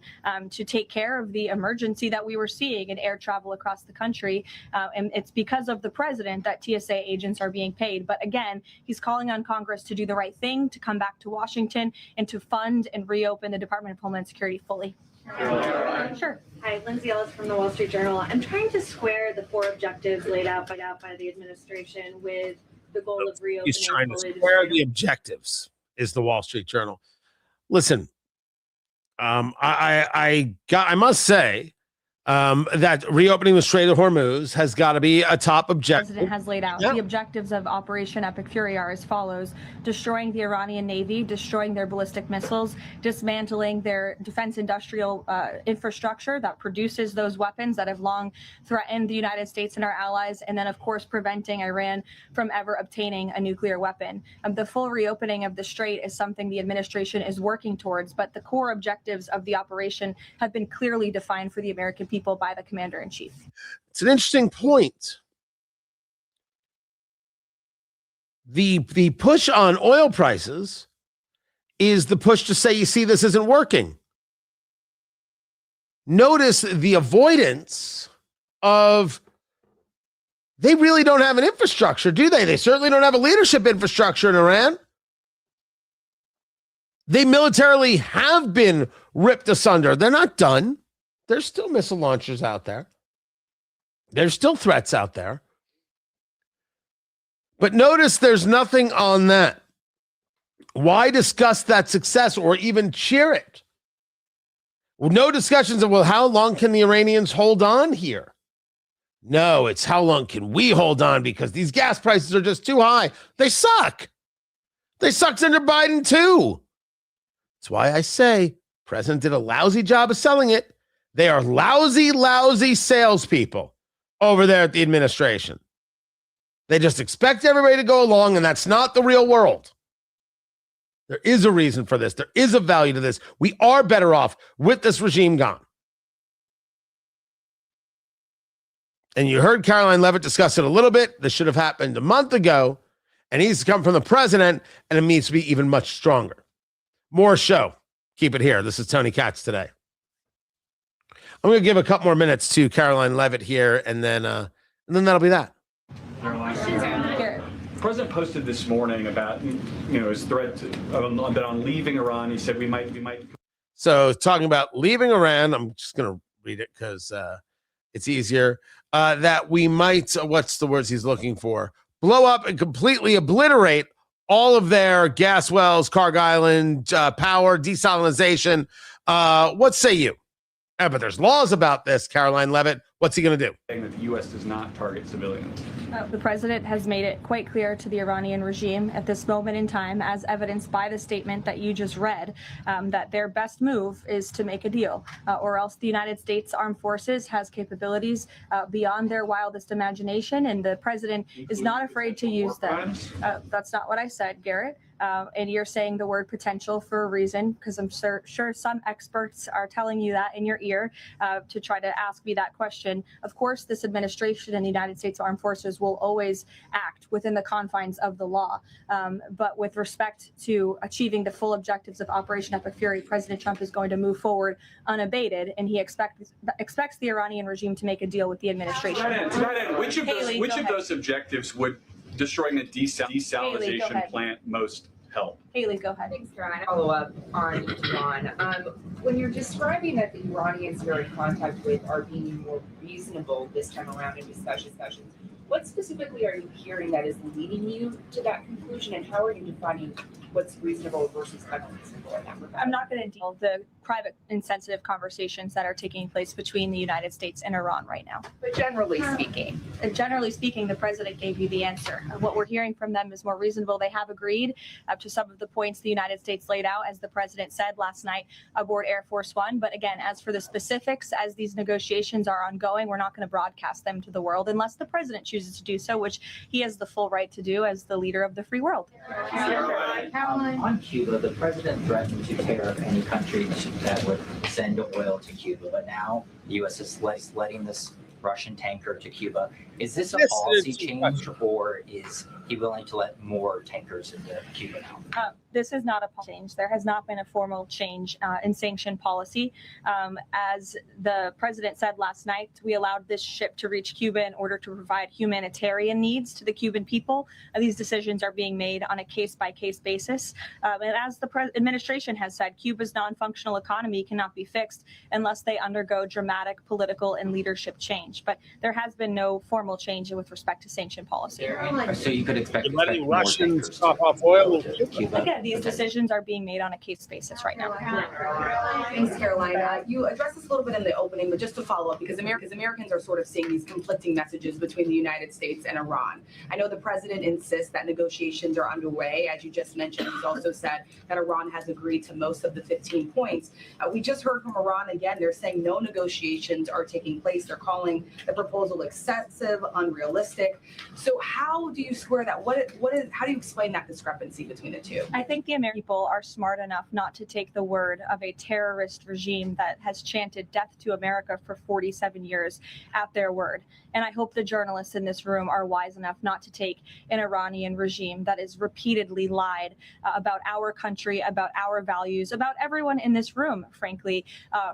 to take care of the emergency that we were seeing in air travel across the country. And it's because of the president that TSA agents are being paid. But again, he's calling on Congress to do the right thing, to come back to Washington and to fund and reopen the Department of Homeland Security fully. Sure. Hi, Lindsay Ellis from the Wall Street Journal. I'm trying to square the 4 objectives laid out by the administration with the goal of reopening. He's trying to square the objectives, is the Wall Street Journal. Listen, I must say that reopening the Strait of Hormuz has got to be a top objective. The president has laid out the objectives of Operation Epic Fury are as follows: destroying the Iranian Navy, destroying their ballistic missiles, dismantling their defense industrial infrastructure that produces those weapons that have long threatened the United States and our allies, and then, of course, preventing Iran from ever obtaining a nuclear weapon. The full reopening of the Strait is something the administration is working towards, but the core objectives of the operation have been clearly defined for the American people by the commander-in-chief. It's an interesting point. The push on oil prices is the push to say, you see, this isn't working. Notice the avoidance of, they really don't have an infrastructure, do they? They certainly don't have a leadership infrastructure in Iran. They militarily have been ripped asunder. They're not done. There's still missile launchers out there. There's still threats out there. But notice there's nothing on that. Why discuss that success or even cheer it? Well, no discussions of, well, how long can the Iranians hold on here? No, it's how long can we hold on because these gas prices are just too high. They suck. They sucked under Biden too. That's why I say President did a lousy job of selling it. They are lousy salespeople over there at the administration. They just expect everybody to go along, and that's not the real world. There is a reason for this. There is a value to this. We are better off with this regime gone. And you heard Karoline Leavitt discuss it a little bit. This should have happened a month ago, and it needs to come from the president, and it needs to be even much stronger. More show. Keep it here. This is Tony Katz today. I'm going to give a couple more minutes to Karoline Leavitt here, and then that'll be that. The president posted this morning about his threat on leaving Iran. He said we might. So talking about leaving Iran, I'm just going to read it because it's easier. That we might, what's the words he's looking for? Blow up and completely obliterate all of their gas wells, Carg Island, power, desalinization. What say you? But there's laws about this, Karoline Leavitt. What's he going to do? Saying that the U.S. does not target civilians. The president has made it quite clear to the Iranian regime at this moment in time, as evidenced by the statement that you just read, that their best move is to make a deal, or else the United States Armed Forces has capabilities beyond their wildest imagination, and the president is not afraid to use them. That's not what I said, Garrett. And you're saying the word potential for a reason, because I'm sure some experts are telling you that in your ear to try to ask me that question. Of course, this administration and the United States Armed Forces will always act within the confines of the law. But with respect to achieving the full objectives of Operation Epic Fury, President Trump is going to move forward unabated, and he expects the Iranian regime to make a deal with the administration. Which of those objectives would destroying the desalinization plant most help? Haley, go ahead. Thanks, Caroline. Follow up on Iran. When you're describing that the Iranians you're in contact with are being more reasonable this time around in discussions, what specifically are you hearing that is leading you to that conclusion, and how are you defining what's reasonable versus unreasonable in that regard? I'm not going to deal with the private and sensitive conversations that are taking place between the United States and Iran right now. But generally speaking, the president gave you the answer. What we're hearing from them is more reasonable. They have agreed to some of the points the United States laid out, as the president said last night aboard Air Force One. But again, as for the specifics, as these negotiations are ongoing, we're not going to broadcast them to the world unless the president chooses chooses to do so, which he has the full right to do as the leader of the free world. On Cuba, the president threatened to tear up any country that would send oil to Cuba, but now the U.S. is letting this Russian tanker to Cuba. Is this a policy change, or is he willing to let more tankers into Cuba now? This is not a change. There has not been a formal change in sanction policy. As the president said last night, we allowed this ship to reach Cuba in order to provide humanitarian needs to the Cuban people. These decisions are being made on a case-by-case basis. And as the administration has said, Cuba's non-functional economy cannot be fixed unless they undergo dramatic political and leadership change. But there has been no formal change with respect to sanction policy. So you could expect letting Russians top off oil in Cuba. Again, these decisions are being made on a case basis right now. Thanks, Karoline. You addressed this a little bit in the opening, but just to follow up, because Americans are sort of seeing these conflicting messages between the United States and Iran. I know the president insists that negotiations are underway. As you just mentioned, he's also said that Iran has agreed to most of the 15 points. We just heard from Iran again. They're saying no negotiations are taking place. They're calling the proposal excessive, unrealistic. So how do you square that? How do you explain that discrepancy between the two? I think the American people are smart enough not to take the word of a terrorist regime that has chanted death to America for 47 years at their word. And I hope the journalists in this room are wise enough not to take an Iranian regime that has repeatedly lied about our country, about our values, about everyone in this room, frankly,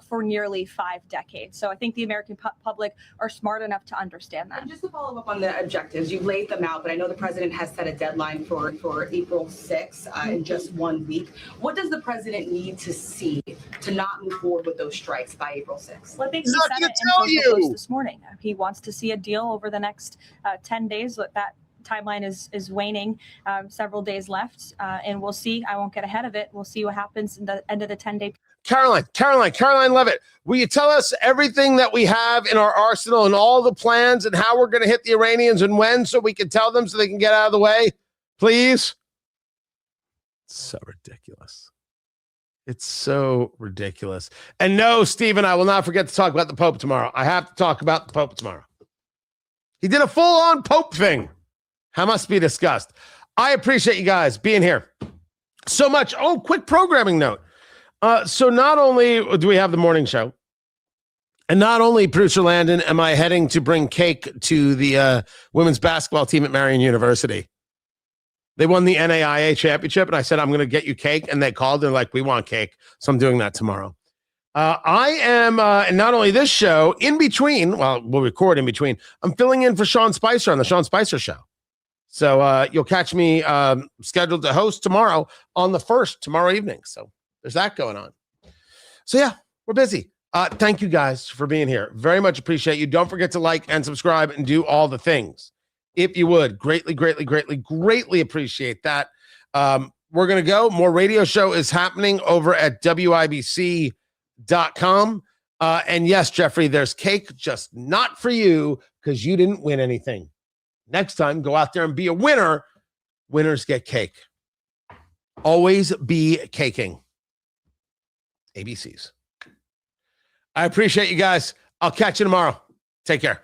for nearly 5 decades. So I think the American public are smart enough to understand that. And just to follow up on the objectives, you've laid them out, but I know the president has set a deadline for April 6th in just 1 week. What does the president need to see to not move forward with those strikes by April 6th? Well, I think he said it in social post this morning. He wants to see a deal over the next 10 days. That timeline is waning, several days left, and we'll see. I won't get ahead of it. We'll see what happens in the end of the 10-day. Karoline Leavitt, will you tell us everything that we have in our arsenal and all the plans and how we're going to hit the Iranians and when, so we can tell them so they can get out of the way, please? It's so ridiculous. It's so ridiculous. And no, Stephen, I will not forget to talk about the Pope tomorrow. I have to talk about the Pope tomorrow. He did a full-on Pope thing. How must be discussed. I appreciate you guys being here so much. Oh, quick programming note. So not only do we have the morning show, and not only, producer Landon, am I heading to bring cake to the women's basketball team at Marion University. They won the NAIA championship, and I said, I'm going to get you cake. And they called. They're like, we want cake. So I'm doing that tomorrow. I am, and not only this show, in between, well, we'll record in between, I'm filling in for Sean Spicer on the Sean Spicer Show. So you'll catch me scheduled to host tomorrow on the 1st, tomorrow evening. So there's that going on. So yeah, we're busy. Thank you guys for being here. Very much appreciate you. Don't forget to like and subscribe and do all the things. If you would, greatly appreciate that. We're going to go. More radio show is happening over at WIBC.com. And yes, Jeffrey, there's cake, just not for you because you didn't win anything. Next time, go out there and be a winner. Winners get cake. Always be caking. ABCs. I appreciate you guys. I'll catch you tomorrow. Take care.